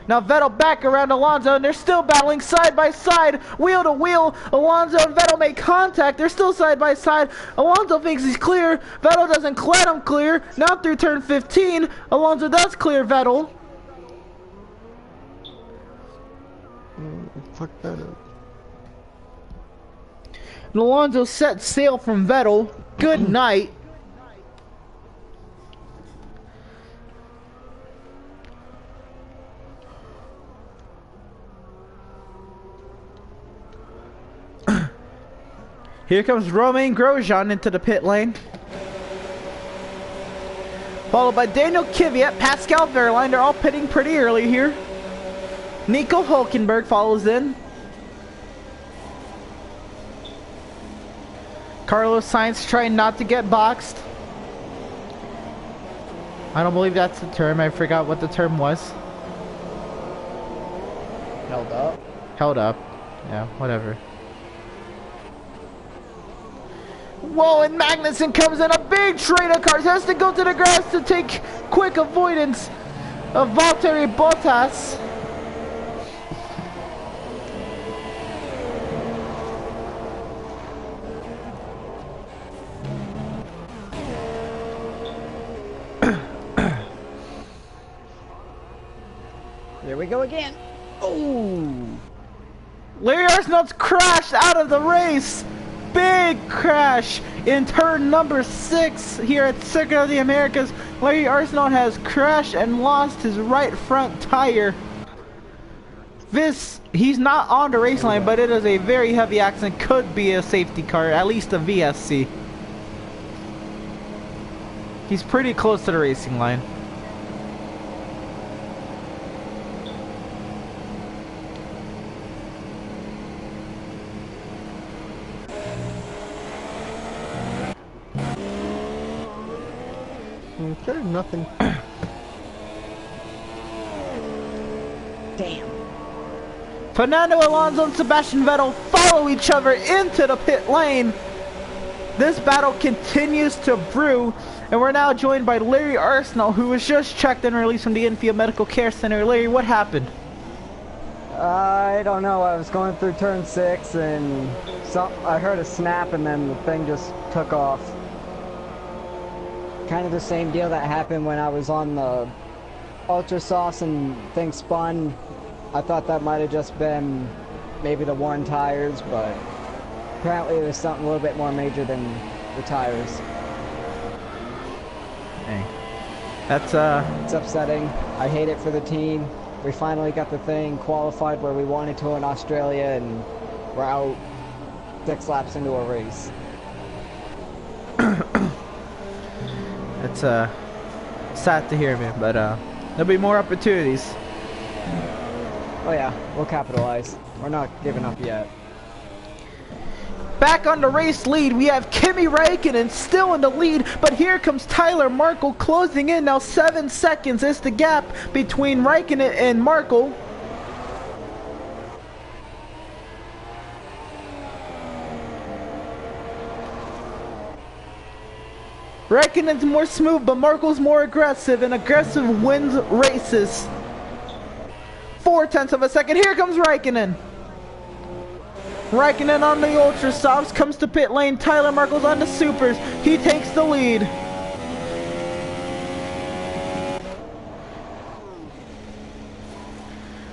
Now Vettel back around Alonso, and they're still battling side by side, wheel to wheel. Alonso and Vettel make contact. They're still side by side. Alonso thinks he's clear. Vettel doesn't let him clear. Now through turn 15, Alonso does clear Vettel. Fuck that up. And Alonso set sail from Vettel. Good night. Here comes Romain Grosjean into the pit lane. Followed by Daniel Kvyat, Pascal Wehrlein. They're all pitting pretty early here. Nico Hulkenberg follows in. Carlos Sainz trying not to get boxed. I don't believe that's the term. I forgot what the term was. Held up. Held up. Yeah, whatever. Whoa, and Magnussen comes in a big train of cars. Has to go to the grass to take quick avoidance of Valtteri Bottas. Here we go again. Ooh. Larry Arsenault's crashed out of the race. Big crash in turn number 6 here at Circuit of the Americas. Larry Arsenault has crashed and lost his right front tire. He's not on the race line, but it is a very heavy accident. Could be a safety car, at least a VSC. He's pretty close to the racing line. Okay, nothing. Damn. Fernando Alonso and Sebastian Vettel follow each other into the pit lane. This battle continues to brew, and we're now joined by Larry Arsenault, who was just checked and released from the Infield Medical Care Center. Larry, what happened? I don't know. I was going through turn 6 and I heard a snap and then the thing just took off. Kind of the same deal that happened when I was on the Ultra Sauce and things spun. I thought that might have just been maybe the worn tires, but apparently it was something a little bit more major than the tires. Dang. That's It's upsetting. I hate it for the team. We finally got the thing qualified where we wanted to in Australia, and we're out 6 laps into a race. it's sad to hear, man, but there'll be more opportunities. Oh yeah, we'll capitalize. We're not giving up yet. Back on the race lead, we have Kimi Räikkönen still in the lead, but here comes Tyler Markle closing in. Now 7 seconds is the gap between Räikkönen and Markle. Räikkönen's more smooth, but Markle's more aggressive, and aggressive wins races. 0.4 of a second. Here comes Räikkönen. Räikkönen on the Ultra Softs, comes to pit lane. Tyler Markle's on the Supers. He takes the lead.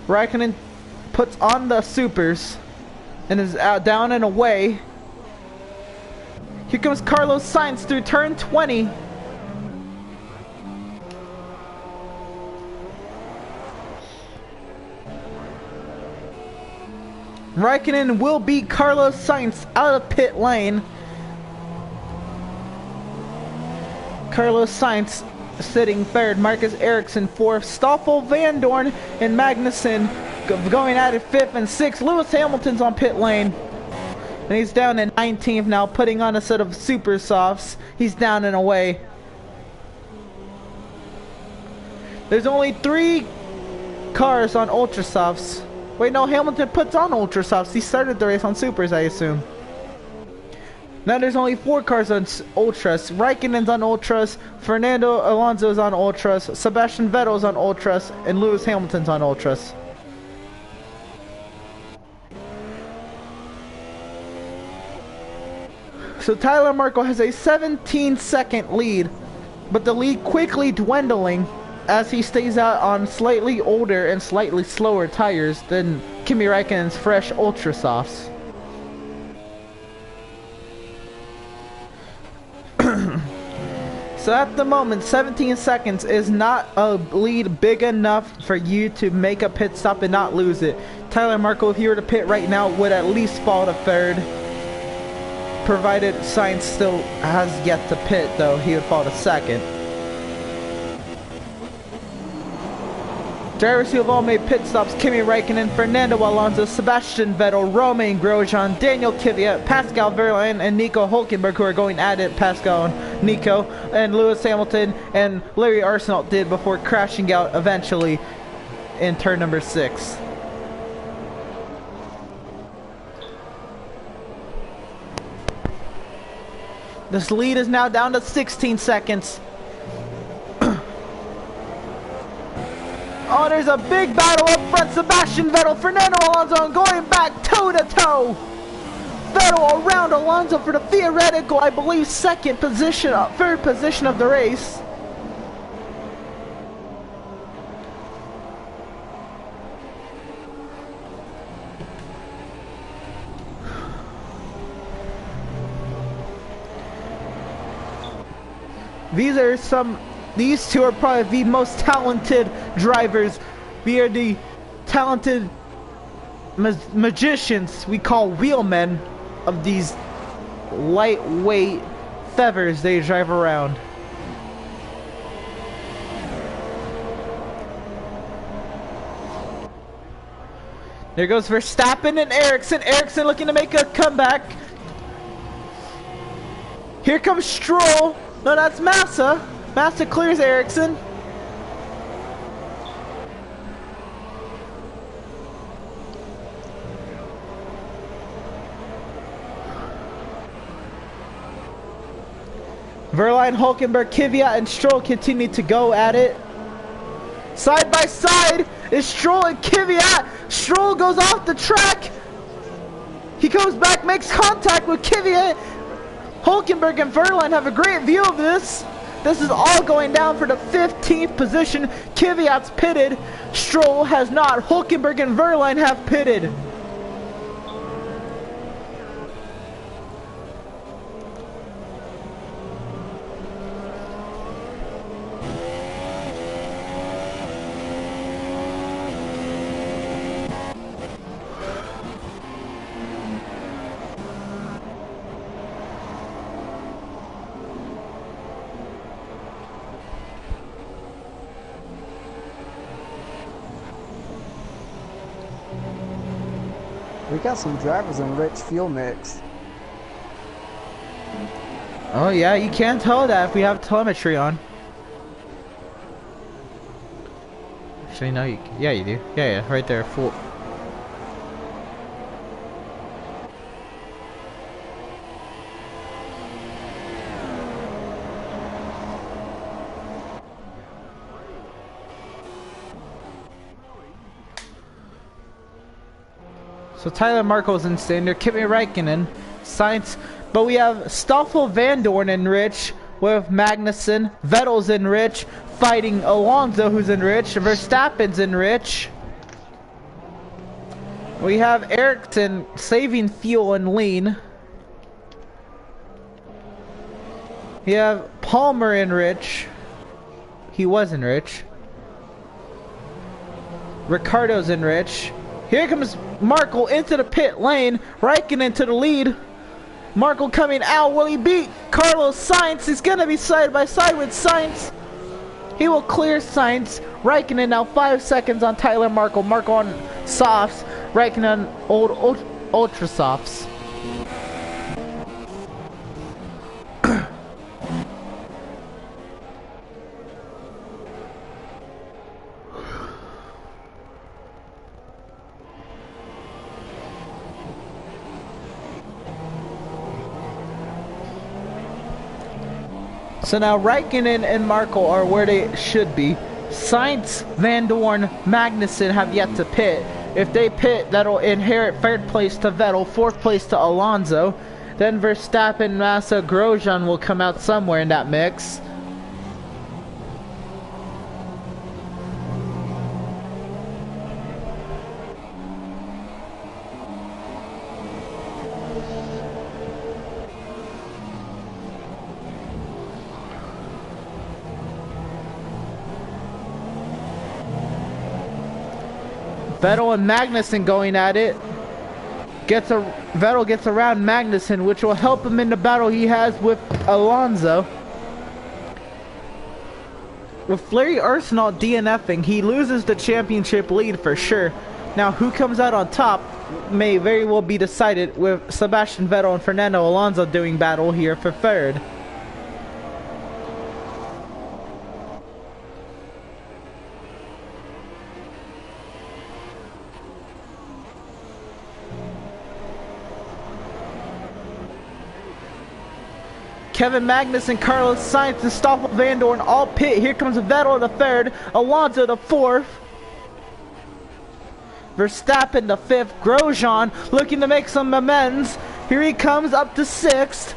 Räikkönen puts on the Supers and is out, down and away. Here comes Carlos Sainz through turn 20. Räikkönen will beat Carlos Sainz out of pit lane. Carlos Sainz sitting third, Marcus Ericsson fourth, Stoffel, Van Dorn, and Magnussen going at it 5th and 6th. Lewis Hamilton's on pit lane. And he's down in 19th now, putting on a set of Super Softs. He's down and away. There's only 3 cars on Ultra Softs. Wait, no, Hamilton puts on Ultra Softs. He started the race on Supers, I assume. Now there's only 4 cars on Ultras. Räikkönen's on Ultras, Fernando Alonso's on Ultras, Sebastian Vettel's on Ultras, and Lewis Hamilton's on Ultras. So Tyler Markle has a 17-second lead, but the lead quickly dwindling as he stays out on slightly older and slightly slower tires than Kimi Räikkönen's fresh Ultra Softs. So at the moment, 17 seconds is not a lead big enough for you to make a pit stop and not lose it. Tyler Markle, if he were to pit right now, would at least fall to 3rd. Provided Sainz still has yet to pit, though, he would fall to 2nd. Drivers who have all made pit stops: Kimi Räikkönen, Fernando Alonso, Sebastian Vettel, Romain Grosjean, Daniel Kvyat, Pascal Wehrlein, and Nico Hülkenberg, who are going at it. Pascal and Nico, and Lewis Hamilton and Larry Arsenault did before crashing out eventually in turn number 6. This lead is now down to 16 seconds. Oh, there's a big battle up front. Sebastian Vettel, Fernando Alonso going back toe-to-toe. Vettel around Alonso for the theoretical, I believe, third position of the race. These two are probably the most talented drivers. We are the talented magicians we call wheelmen of these lightweight feathers they drive around. There goes Verstappen and Ericsson. Ericsson looking to make a comeback. Here comes Stroll. No, that's Massa. Massa clears Ericsson. Wehrlein, Hülkenberg, Kvyat, and Stroll continue to go at it. Side by side is Stroll and Kvyat. Stroll goes off the track. He comes back, makes contact with Kvyat. Hülkenberg and Wehrlein have a great view of this. This is all going down for the 15th position. Kvyat's pitted. Stroll has not. Hülkenberg and Wehrlein have pitted. We got some drivers on rich fuel mix. Oh yeah, you can't tell that if we have telemetry on. Actually, no, yeah, you do. Yeah, right there, full. So Tyler Marco's in standard, Kimi Räikkönen, Sainz, but we have Stoffel Van Dorn in rich with Magnussen, Vettel's in rich, fighting Alonso who's in rich, Verstappen's in rich. We have Ericsson saving fuel and lean. We have Palmer in rich. He was in rich. Ricardo's in rich. Here comes Markle into the pit lane. Raikkonen to the lead. Markle coming out. Will he beat Carlos Sainz? He's going to be side by side with Sainz. He will clear Sainz. Raikkonen now 5 seconds on Tyler Markle. Markle on softs. Raikkonen on ultra softs. So now Raikkonen and Markle are where they should be. Sainz, Van Dorn, Magnussen have yet to pit. If they pit, that'll inherit third place to Vettel, fourth place to Alonso. Then Verstappen, Massa, Grosjean will come out somewhere in that mix. Vettel and Magnussen going at it. Vettel gets around Magnussen, which will help him in the battle he has with Alonso. with Larry Arsenault DNFing, he loses the championship lead for sure. Now, who comes out on top may very well be decided with Sebastian Vettel and Fernando Alonso doing battle here for third. Kevin Magnussen, Carlos Sainz, and Stoffel Van Dorn all pit. Here comes Vettel to third, Alonso to fourth, Verstappen to fifth, Grosjean looking to make some amends. Here he comes up to sixth.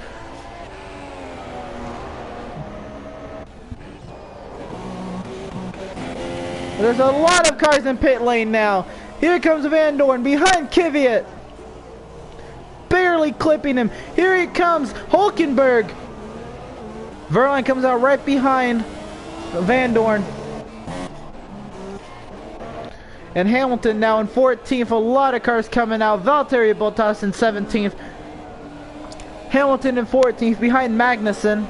There's a lot of cars in pit lane now. Here comes Van Dorn behind Kvyat, barely clipping him. Here he comes, Hulkenberg. Verline comes out right behind Van Dorn. And Hamilton now in 14th. A lot of cars coming out. Valtteri Bottas in 17th. Hamilton in 14th behind Magnussen.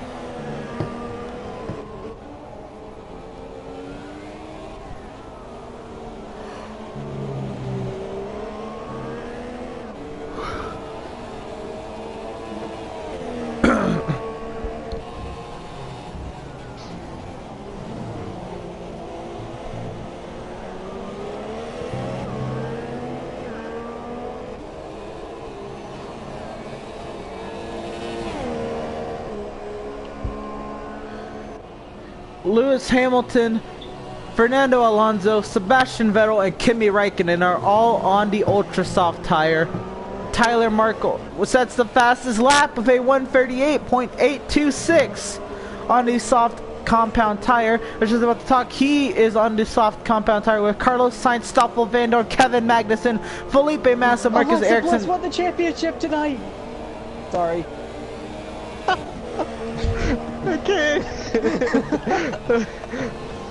Lewis Hamilton, Fernando Alonso, Sebastian Vettel, and Kimi Räikkönen are all on the ultra soft tire. Tyler Markle sets the fastest lap of a 138.826 on the soft compound tire. I was just about to talk. He is on the soft compound tire with Carlos Sainz, Stoffel Van Dorn, Kevin Magnussen, Felipe Massa, Marcus Ericsson. Won the championship tonight. Sorry. Okay.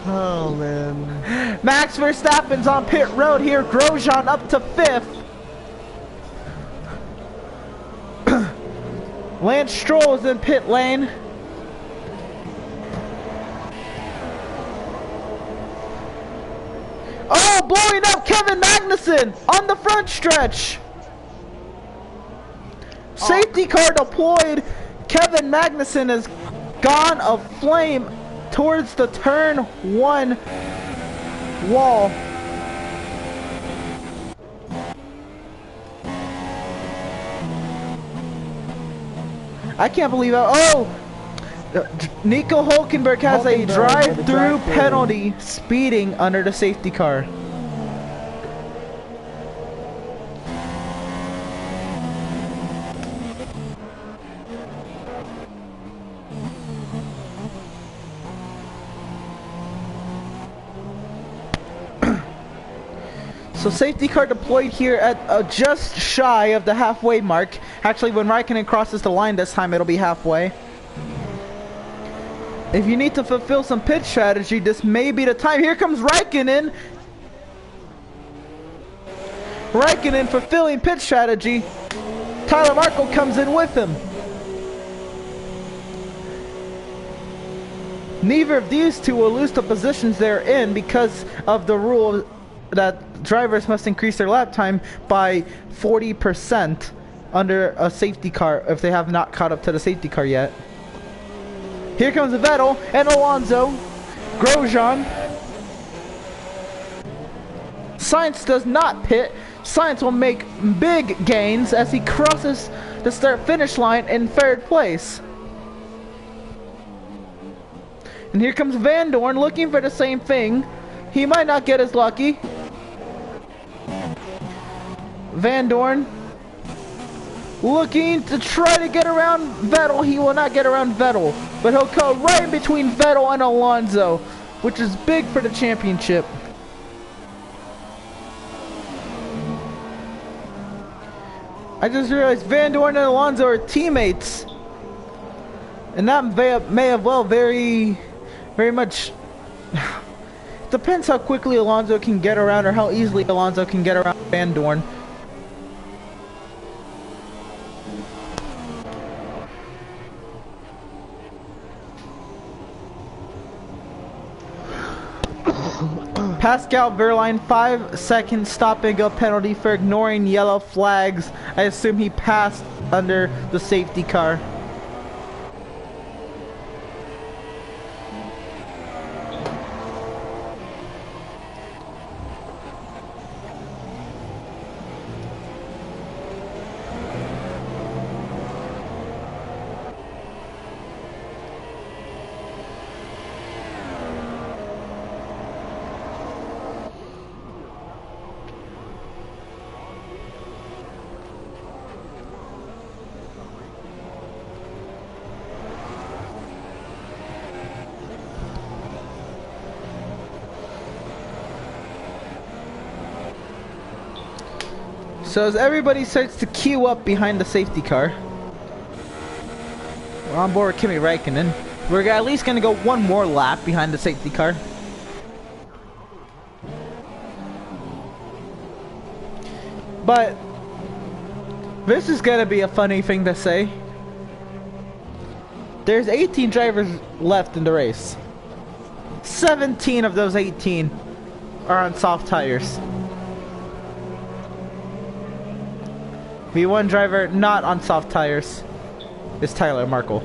Oh man. Max Verstappen's on pit road here. Grosjean up to fifth. Lance Stroll is in pit lane. Oh, blowing up Kevin Magnussen on the front stretch. Safety car deployed. Kevin Magnussen has gone aflame towards the turn 1 wall. I can't believe it. Oh! Nico Hulkenberg has a drive-through penalty speeding under the safety car. So safety car deployed here at just shy of the halfway mark. Actually, when Raikkonen crosses the line this time, it'll be halfway. If you need to fulfill some pit strategy, this may be the time. Here comes Raikkonen. Raikkonen fulfilling pit strategy. Tyler Markle comes in with him. Neither of these two will lose the positions they're in because of the rule that drivers must increase their lap time by 40% under a safety car if they have not caught up to the safety car yet. Here comes Vettel and Alonso. Grosjean. Sainz does not pit. Sainz will make big gains as he crosses the start-finish line in third place. And here comes Van Dorn looking for the same thing. He might not get as lucky. Van Dorn looking to try to get around Vettel. He will not get around Vettel, but he'll go right in between Vettel and Alonso, which is big for the championship. I just realized Van Dorn and Alonso are teammates, and that may have well very much depends how quickly Alonso can get around or how easily Alonso can get around Van Dorn. Pascal Verline, 5-second stop and go penalty for ignoring yellow flags. I assume he passed under the safety car. So as everybody starts to queue up behind the safety car, we're on board with Kimi Räikkönen. We're at least going to go one more lap behind the safety car. But this is going to be a funny thing to say. There's 18 drivers left in the race. 17 of those 18 are on soft tires. The one driver not on soft tires is Tyler Markle.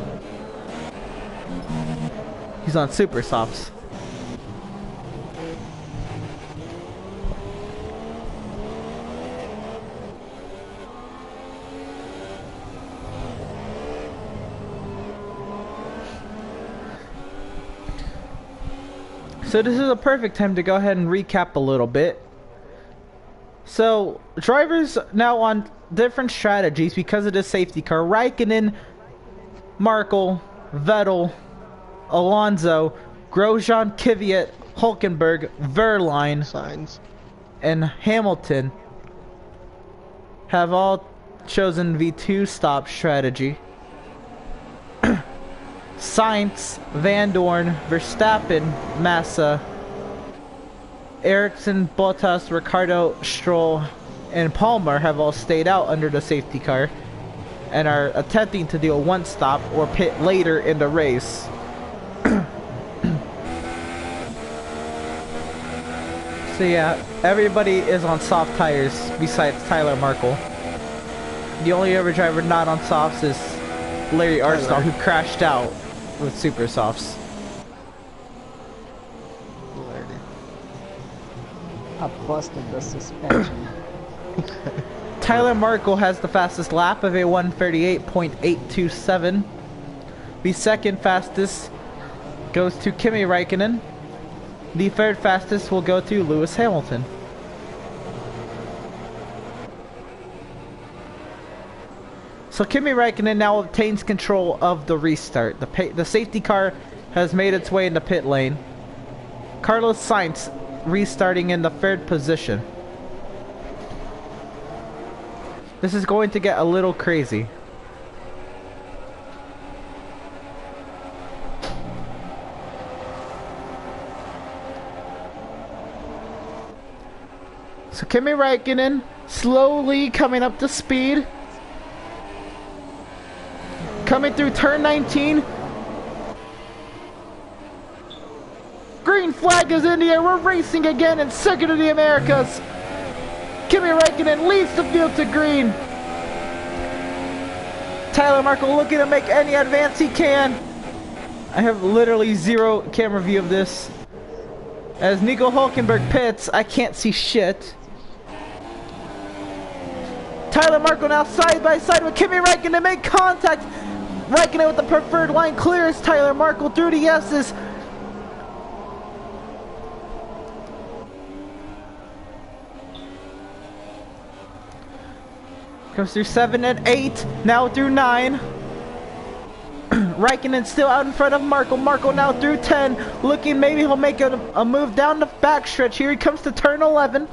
He's on super softs. So this is a perfect time to go ahead and recap a little bit. So drivers now on different strategies because of the safety car. Raikkonen, Markle, Vettel, Alonso, Grosjean, Kvyat, Hulkenberg, Verline, Signs. and Hamilton have all chosen the two-stop strategy. Sainz, Van Dorn, Verstappen, Massa, Ericsson, Bottas, Ricardo, Stroll, and Palmer have all stayed out under the safety car and are attempting to do a one-stop or pit later in the race. So yeah, everybody is on soft tires besides Tyler Markle. The only other driver not on softs is Larry Armstrong, who crashed out with super softs. I busted the suspension. Tyler Markle has the fastest lap of a 1:38.827. The second fastest goes to Kimi Räikkönen. The third fastest will go to Lewis Hamilton. So Kimi Räikkönen now obtains control of the restart. The safety car has made its way in the pit lane. Carlos Sainz restarting in the third position. This is going to get a little crazy. So Kimi Räikkönen slowly coming up to speed. Coming through turn 19. Green flag is in the air. We're racing again in second of the Americas. Kimi Räikkönen leads the field to green. Tyler Markle looking to make any advance he can. I have literally zero camera view of this. As Nico Hulkenberg pits, I can't see shit. Tyler Markle now side by side with Kimi Räikkönen to make contact. Räikkönen with the preferred line clears Tyler Markle through the S's. Comes through 7 and 8, now through 9. Räikkönen still out in front of Markle. Markle now through 10, looking maybe he'll make a move down the backstretch. Here he comes to turn 11.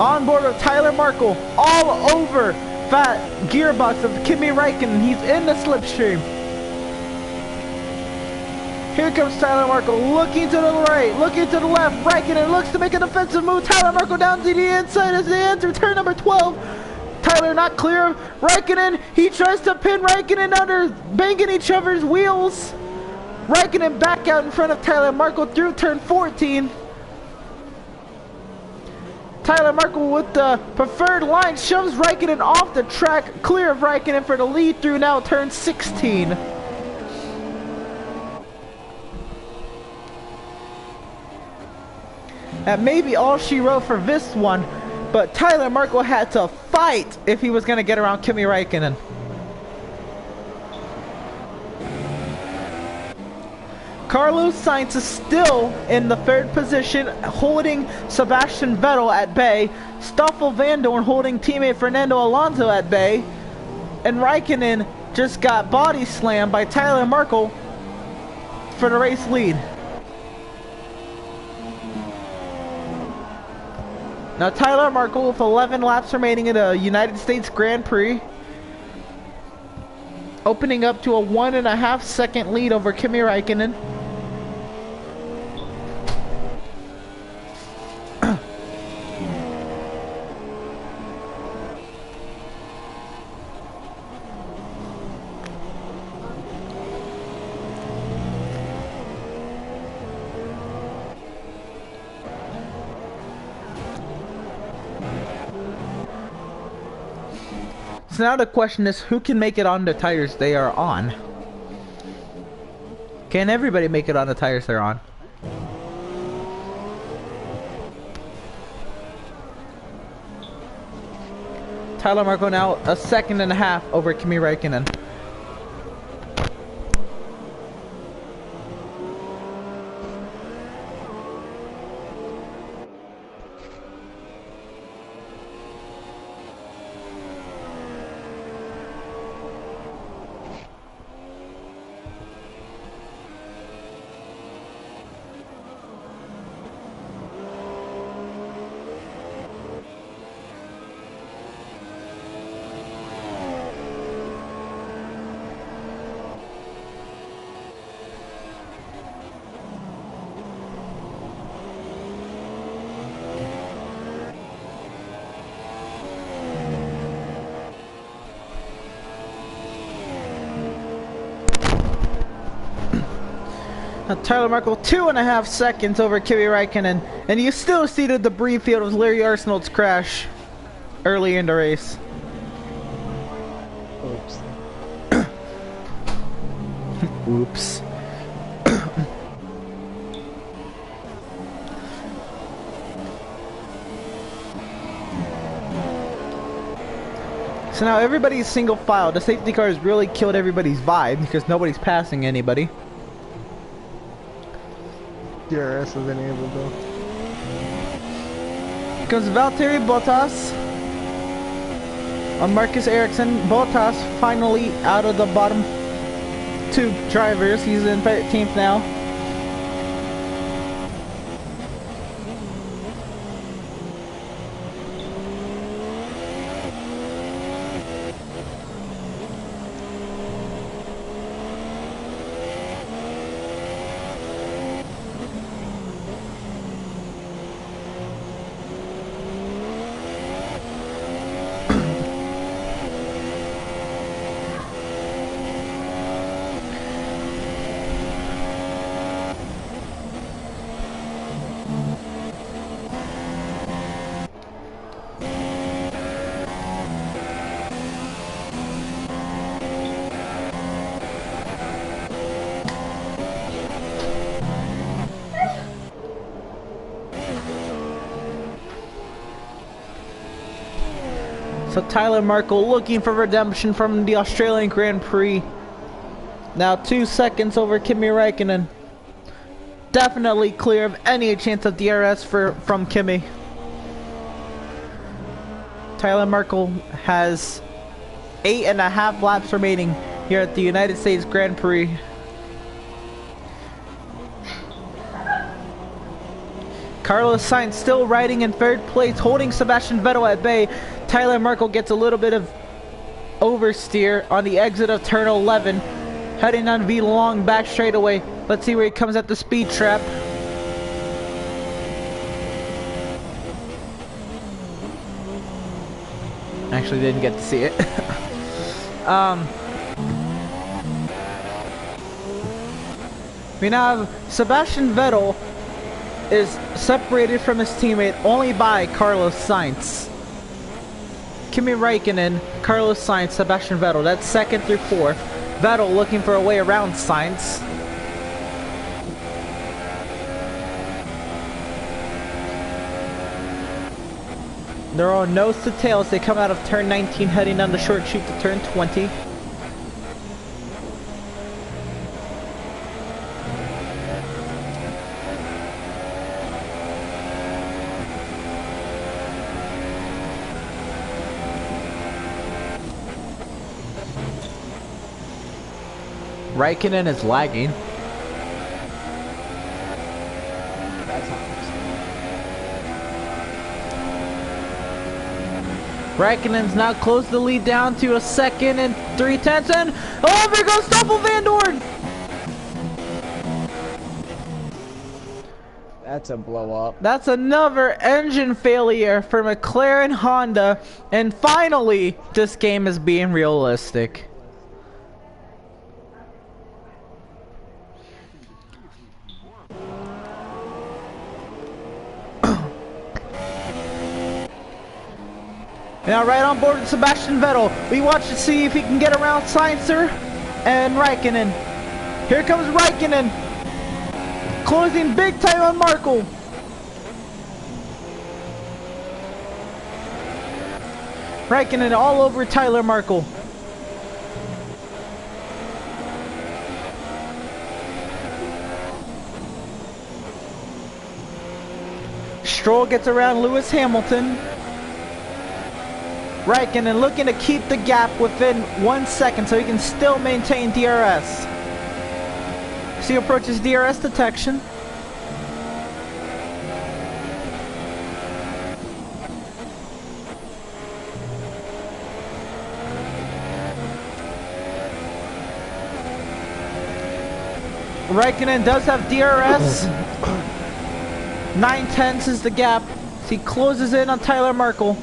On board with Tyler Markle, all over that gearbox of Kimi Räikkönen. He's in the slipstream. Here comes Tyler Markle, looking to the right, looking to the left. Räikkönen looks to make a defensive move. Tyler Markle down to the inside as they enter turn number 12. Tyler not clear. Räikkönen, he tries to pin Räikkönen under, banging each other's wheels. Raikkonen back out in front of Tyler Markle through turn 14. Tyler Markle with the preferred line shoves Raikkonen off the track, clear of Raikkonen for the lead through now turn 16. That may be all she wrote for this one, but Tyler Markle had to fight if he was going to get around Kimi Raikkonen. Carlos Sainz is still in the third position, holding Sebastian Vettel at bay. Stoffel Van Dorn holding teammate Fernando Alonso at bay. And Raikkonen just got body slammed by Tyler Markle for the race lead. Now Tyler Markle with 11 laps remaining in the United States Grand Prix, opening up to a 1.5 second lead over Kimi Raikkonen. So now the question is, who can make it on the tires they are on? Can everybody make it on the tires they're on? Tyler Markle now a 1.5 seconds over Kimi Raikkonen. Now Tyler Markle 2.5 seconds over Kimi Raikkonen, and you still see the debris field of Larry Arsenault's crash early in the race. Oops. Oops. So now everybody's single file. The safety car has really killed everybody's vibe because nobody's passing anybody. DRS is enabled though. Here comes Valtteri Bottas on Marcus Ericsson. Bottas finally out of the bottom two drivers. He's in 13th now. So Tyler Markle looking for redemption from the Australian Grand Prix. Now 2 seconds over Kimi Raikkonen. Definitely clear of any chance of DRS from Kimi. Tyler Markle has 8.5 laps remaining here at the United States Grand Prix. Carlos Sainz still riding in third place, holding Sebastian Vettel at bay. Tyler Markle gets a little bit of oversteer on the exit of turn 11, heading on the long back straightaway. Let's see where he comes at the speed trap. Actually didn't get to see it. We now have Sebastian Vettel is separated from his teammate only by Carlos Sainz. Kimi Räikkönen, Carlos Sainz, Sebastian Vettel. That's second through fourth. Vettel looking for a way around Sainz. They're on nose to tail as they come out of turn 19 heading down the short chute to turn 20. Räikkönen is lagging. Räikkönen's now closed the lead down to a second and 3/10, and oh, there goes Stoffel Van Dorn! That's a blow up. That's another engine failure for McLaren Honda, and finally, this game is being realistic. Now right on board with Sebastian Vettel. We watch to see if he can get around Sainz and Räikkönen. Here comes Räikkönen. Closing big time on Markle. Räikkönen all over Tyler Markle. Stroll gets around Lewis Hamilton. Räikkönen looking to keep the gap within 1 second so he can still maintain DRS. So he approaches DRS detection. Räikkönen does have DRS. 9/10 is the gap. So he closes in on Tyler Markle.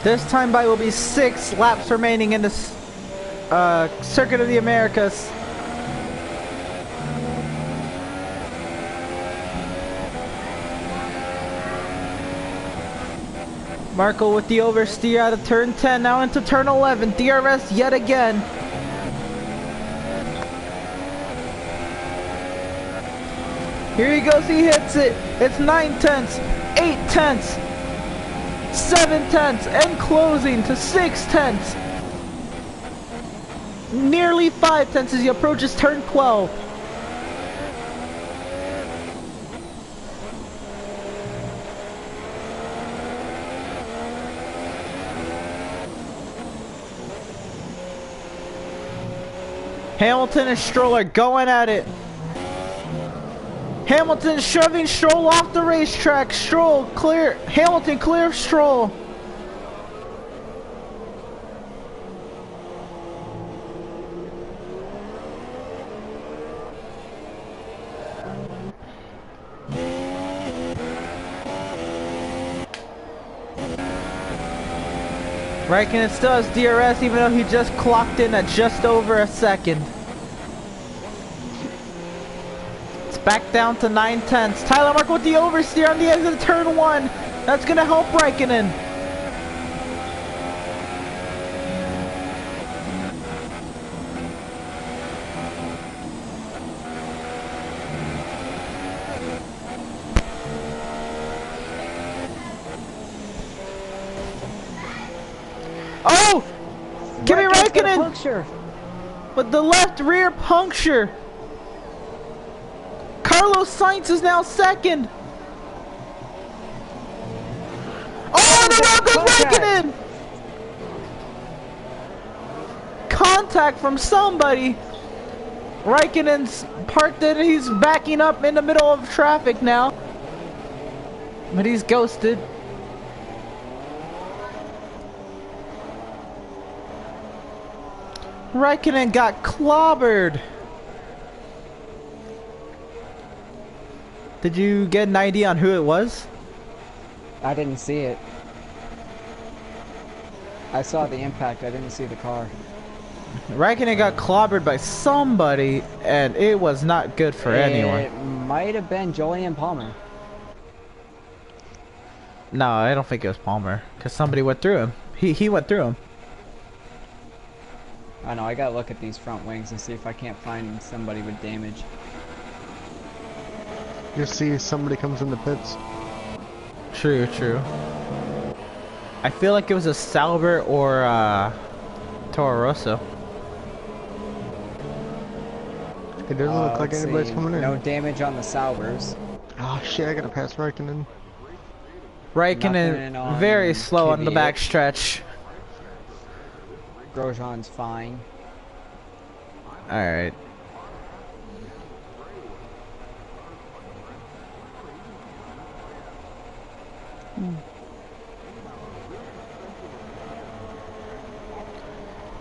This time by will be 6 laps remaining in this Circuit of the Americas. Markle with the oversteer out of turn 10, now into turn 11. DRS yet again. Here he goes, he hits it. It's 9/10, 8/10. 7/10 and closing to 6/10. Nearly 5/10 as he approaches turn 12. Hamilton and Stroll are going at it. Hamilton shoving Stroll off the racetrack. Stroll clear. Hamilton clear of Stroll. Räikkönen still has DRS even though he just clocked in at just over a second. Back down to 9/10. Tyler Markle with the oversteer on the exit of turn 1. That's going to help Räikkönen. Oh! Kimi Räikkönen with the left rear puncture. Carlos Sainz is now second. Oh, and around goes Räikkönen! Contact from somebody. Räikkönen's parked it. He's backing up in the middle of traffic now. But he's ghosted. Raikkonen got clobbered. Did you get an idea on who it was? I didn't see it. I saw the impact, I didn't see the car. Raikkonen got clobbered by somebody, and it was not good for anyone. It might have been Julian Palmer. No, I don't think it was Palmer, because somebody went through him. He went through him. I know, I gotta look at these front wings and see if I can't find somebody with damage. You see somebody comes in the pits. True, true. I feel like it was a Sauber or Toro Rosso. It doesn't look like anybody's coming in. No damage on the Saubers. Oh shit, I gotta pass Raikkonen. Raikkonen very slow on the back stretch. Grosjean's fine. Alright.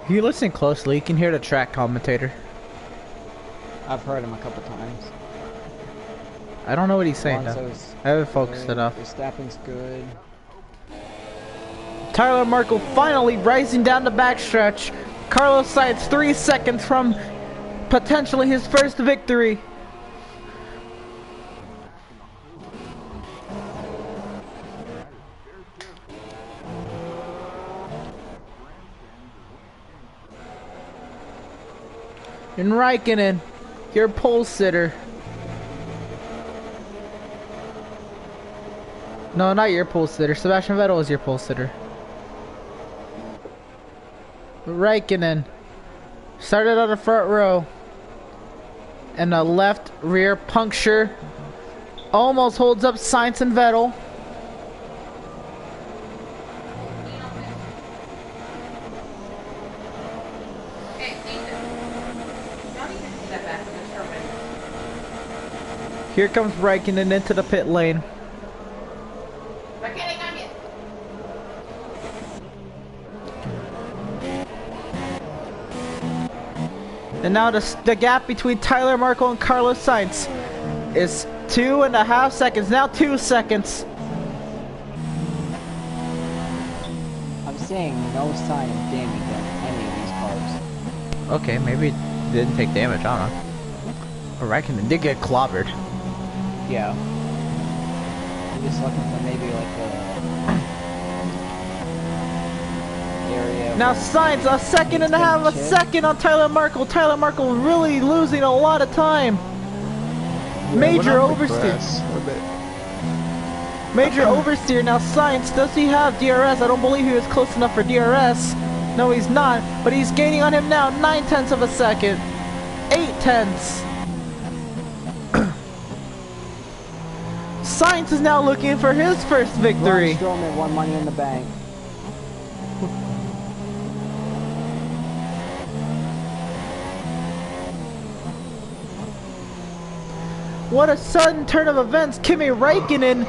If you listen closely, you can hear the track commentator. I've heard him a couple times. I don't know what he's saying though. Alonso's I haven't focused it up. Verstappen's good. Tyler Markle finally rising down the backstretch. Carlos Sainz 3 seconds from potentially his first victory. And Raikkonen, your pole sitter. No, not your pole sitter. Sebastian Vettel is your pole sitter. Raikkonen started on the front row. And a left rear puncture. Almost holds up Sainz and Vettel. Here comes Raikkonen into the pit lane. And now the gap between Tyler Markle and Carlos Sainz is 2.5 seconds. Now 2 seconds. I'm seeing no sign of damage on any of these cars. Okay, maybe it didn't take damage, I don't know. But Raikkonen did get clobbered. Yeah. I'm just looking for maybe like a area. Now Sainz, a second and a half, a second on Tyler Markle. Tyler Markle really losing a lot of time. Major oversteer. Major oversteer. Now Sainz, does he have DRS? I don't believe he was close enough for DRS. No, he's not. But he's gaining on him now. 9/10 of a second. 8/10. Sainz is now looking for his first victory. Braun Strowman won Money in the Bank. What a sudden turn of events. Kimi Raikkonen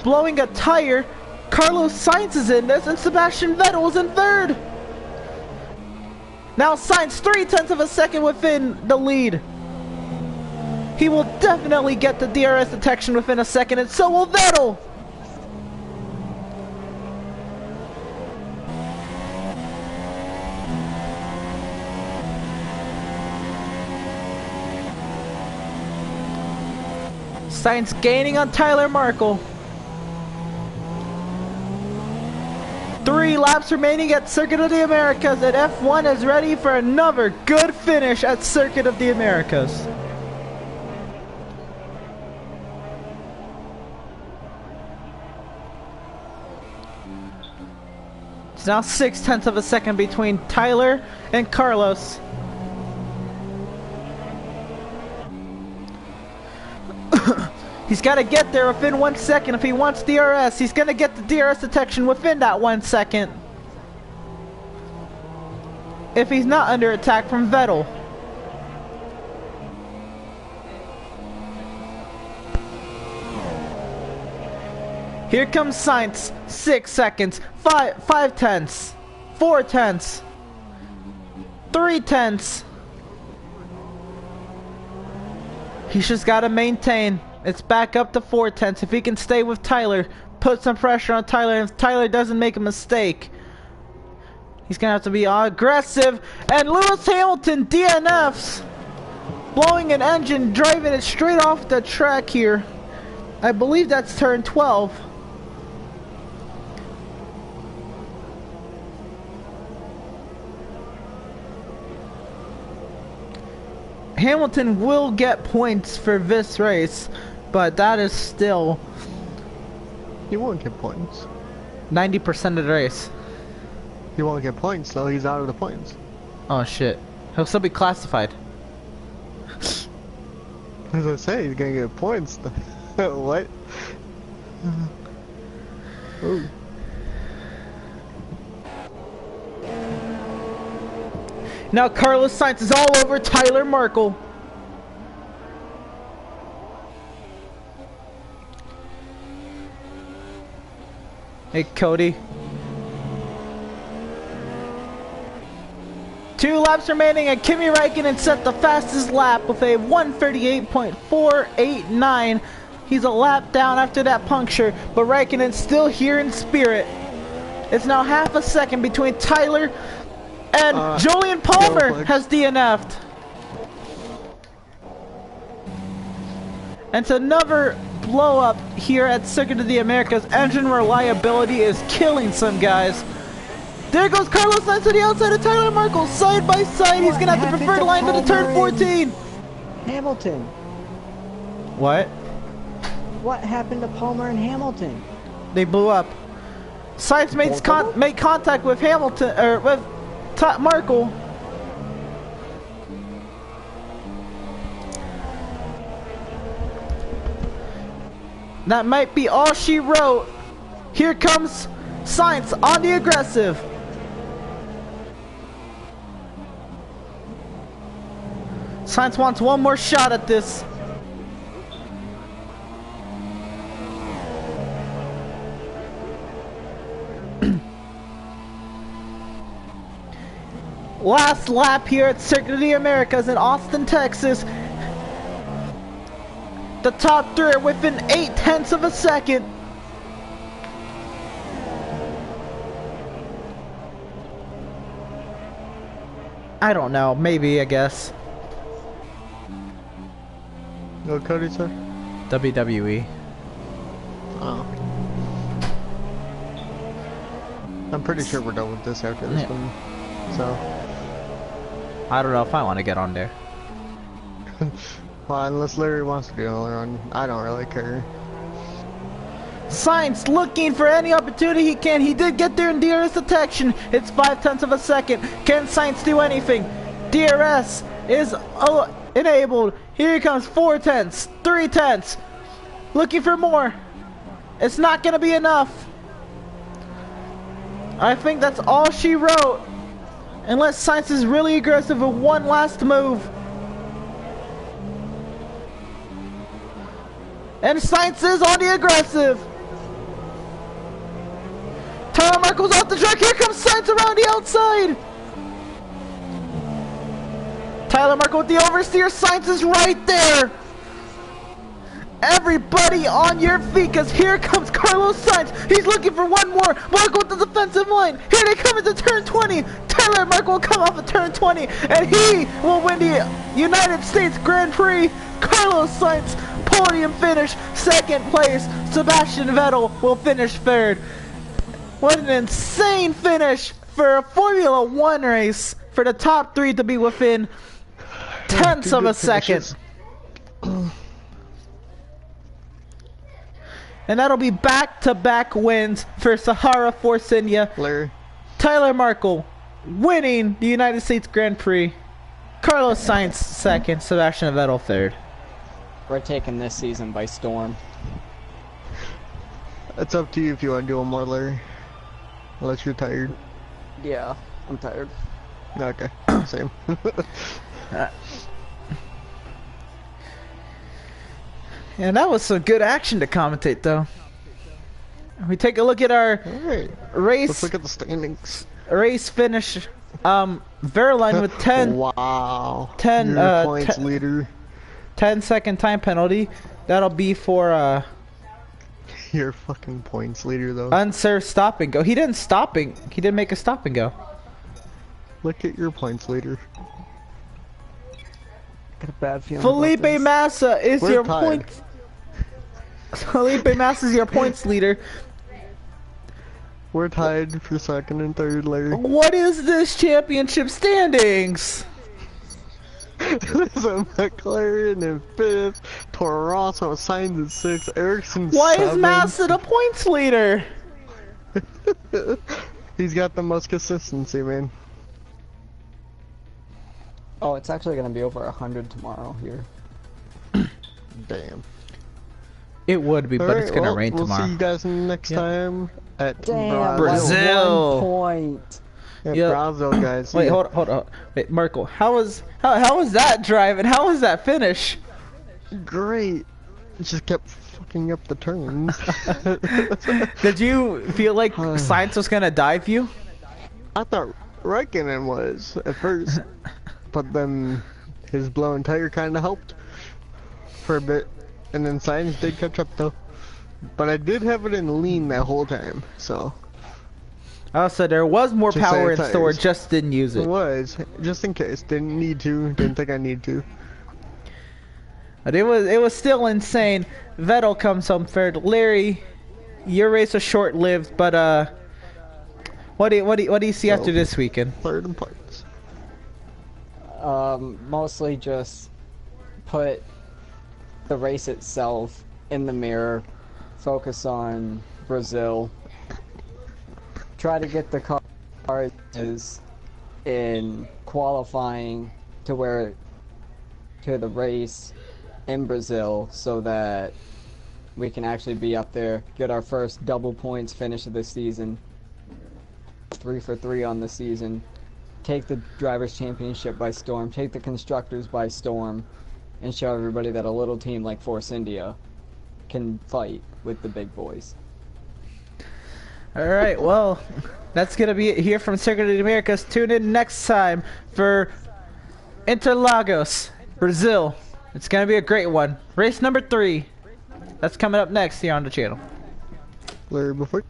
blowing a tire. Carlos Sainz is in this, and Sebastian Vettel is in third. Now Sainz 3/10 of a second within the lead. He will definitely get the DRS detection within a second, and so will Vettel. Sainz gaining on Tyler Markle. 3 laps remaining at Circuit of the Americas, and F1 is ready for another good finish at Circuit of the Americas. It's now 6/10 of a second between Tyler and Carlos. He's got to get there within 1 second if he wants DRS. He's going to get the DRS detection within that 1 second. If he's not under attack from Vettel. Here comes Sainz. 6 seconds. 5/10. 4/10. 3/10. He's just got to maintain. It's back up to 4/10. If he can stay with Tyler, put some pressure on Tyler. If Tyler doesn't make a mistake, he's going to have to be aggressive. And Lewis Hamilton DNFs. Blowing an engine, driving it straight off the track here. I believe that's turn 12. Hamilton will get points for this race, but that is still... He won't get points. 90% of the race. He won't get points, though. He's out of the points. Oh shit. He'll still be classified. As I say, he's gonna get points. What? Ooh. Now Carlos Sainz is all over Tyler Markle. Hey Cody. 2 laps remaining and Kimi Räikkönen set the fastest lap with a 1:38.489. He's a lap down after that puncture, but Räikkönen's still here in spirit. It's now half a second between Tyler and Julian Palmer has DNF'd. And it's another blow up here at Circuit of the Americas. Engine reliability is killing some guys. There goes Carlos Sainz to the outside of Tyler Markle, side by side. He's gonna have the preferred line to the turn 14. Hamilton. What? What happened to Palmer and Hamilton? They blew up. Sainz made contact with Hamilton or with Markle. That might be all she wrote. Here comes Sainz on the aggressive. Sainz wants one more shot at this. Last lap here at Circuit of the Americas in Austin, Texas. The top 3 are within 0.8 of a second. I don't know, maybe, I guess. What Cody said? WWE. Oh. I'm pretty sure we're done with this after this one. So. I don't know if I want to get on there. Well, unless Larry wants to do another one, I don't really care. Sainz looking for any opportunity he can. He did get there in DRS detection. It's 0.5 of a second. Can Sainz do anything? DRS is enabled. Here he comes. 0.4, 0.3. Looking for more. It's not going to be enough. I think that's all she wrote. Unless Sainz is really aggressive with one last move. And Sainz is on the aggressive. Tyler Markle's off the track. Here comes Sainz around the outside. Tyler Markle with the oversteer. Sainz is right there. Everybody on your feet, because here comes Carlos Sainz. He's looking for one more. Markle with the defensive line. Here they come into turn 20. Tyler Markle will come off of turn 20, and he will win the United States Grand Prix. Carlos Sainz, podium finish, second place. Sebastian Vettel will finish third. What an insane finish for a Formula 1 race, for the top 3 to be within tenths of a second. And that'll be back-to-back wins for Sahara Force India. Larry. Tyler Markle winning the United States Grand Prix. Carlos Sainz second, Sebastian Vettel third. We're taking this season by storm. It's up to you if you want to do one more, Larry. Unless you're tired. Yeah, I'm tired. Okay, same. And that was some good action to commentate, though. We take a look at our Alright, race. let's look at the standings. Race finish Verline with 10, Wow. 10, Your points leader. 10-second time penalty. That'll be for Your fucking points leader, though. unserved stop and go. He didn't he didn't make a stop and go. Look at your points leader. Got a bad feeling. Felipe about this. Massa is We're your tied. points. Felipe Massa is your points leader. We're tied for second and third, Larry. What is this championship standings? There's a McLaren in fifth, Torosso signs in sixth, Ericsson Why is seventh. Massa the points leader? He's got the most consistency, man. Oh, it's actually gonna be over 100 tomorrow here. Damn. It would be, but Alright, it's gonna well, rain we'll tomorrow. see you guys next time at Damn, Brazil. by 1 point. At Yeah. Brazil, guys. Wait, See ya. hold on. Wait, Merkel, how was that drive and how was that finish? Great. It just kept fucking up the turns. Did you feel like Sainz was gonna dive you? I thought Raikkonen was at first, but then his blown tire kind of helped for a bit, and then Sainz did catch up though. But I did have it in lean that whole time, so Also, there was more Just power say in store, tires. just didn't use it it. was just in case. Didn't need to. Didn't think I need to. But it was still insane. Vettel comes home third. Larry, your race was short-lived, but what do you see after this weekend? Third in points. Mostly just put the race itself in the mirror, focus on Brazil, try to get the cars in qualifying to the race in Brazil so that we can actually be up there, get our first double points finish of the season, 3 for 3 on the season, take the Drivers' Championship by storm, take the Constructors by storm, and show everybody that a little team like Force India can fight with the big boys. Alright, well, that's going to be it here from Circuit of the Americas. Tune in next time for Interlagos, Brazil. It's going to be a great one. Race number 3. That's coming up next here on the channel. Larry, before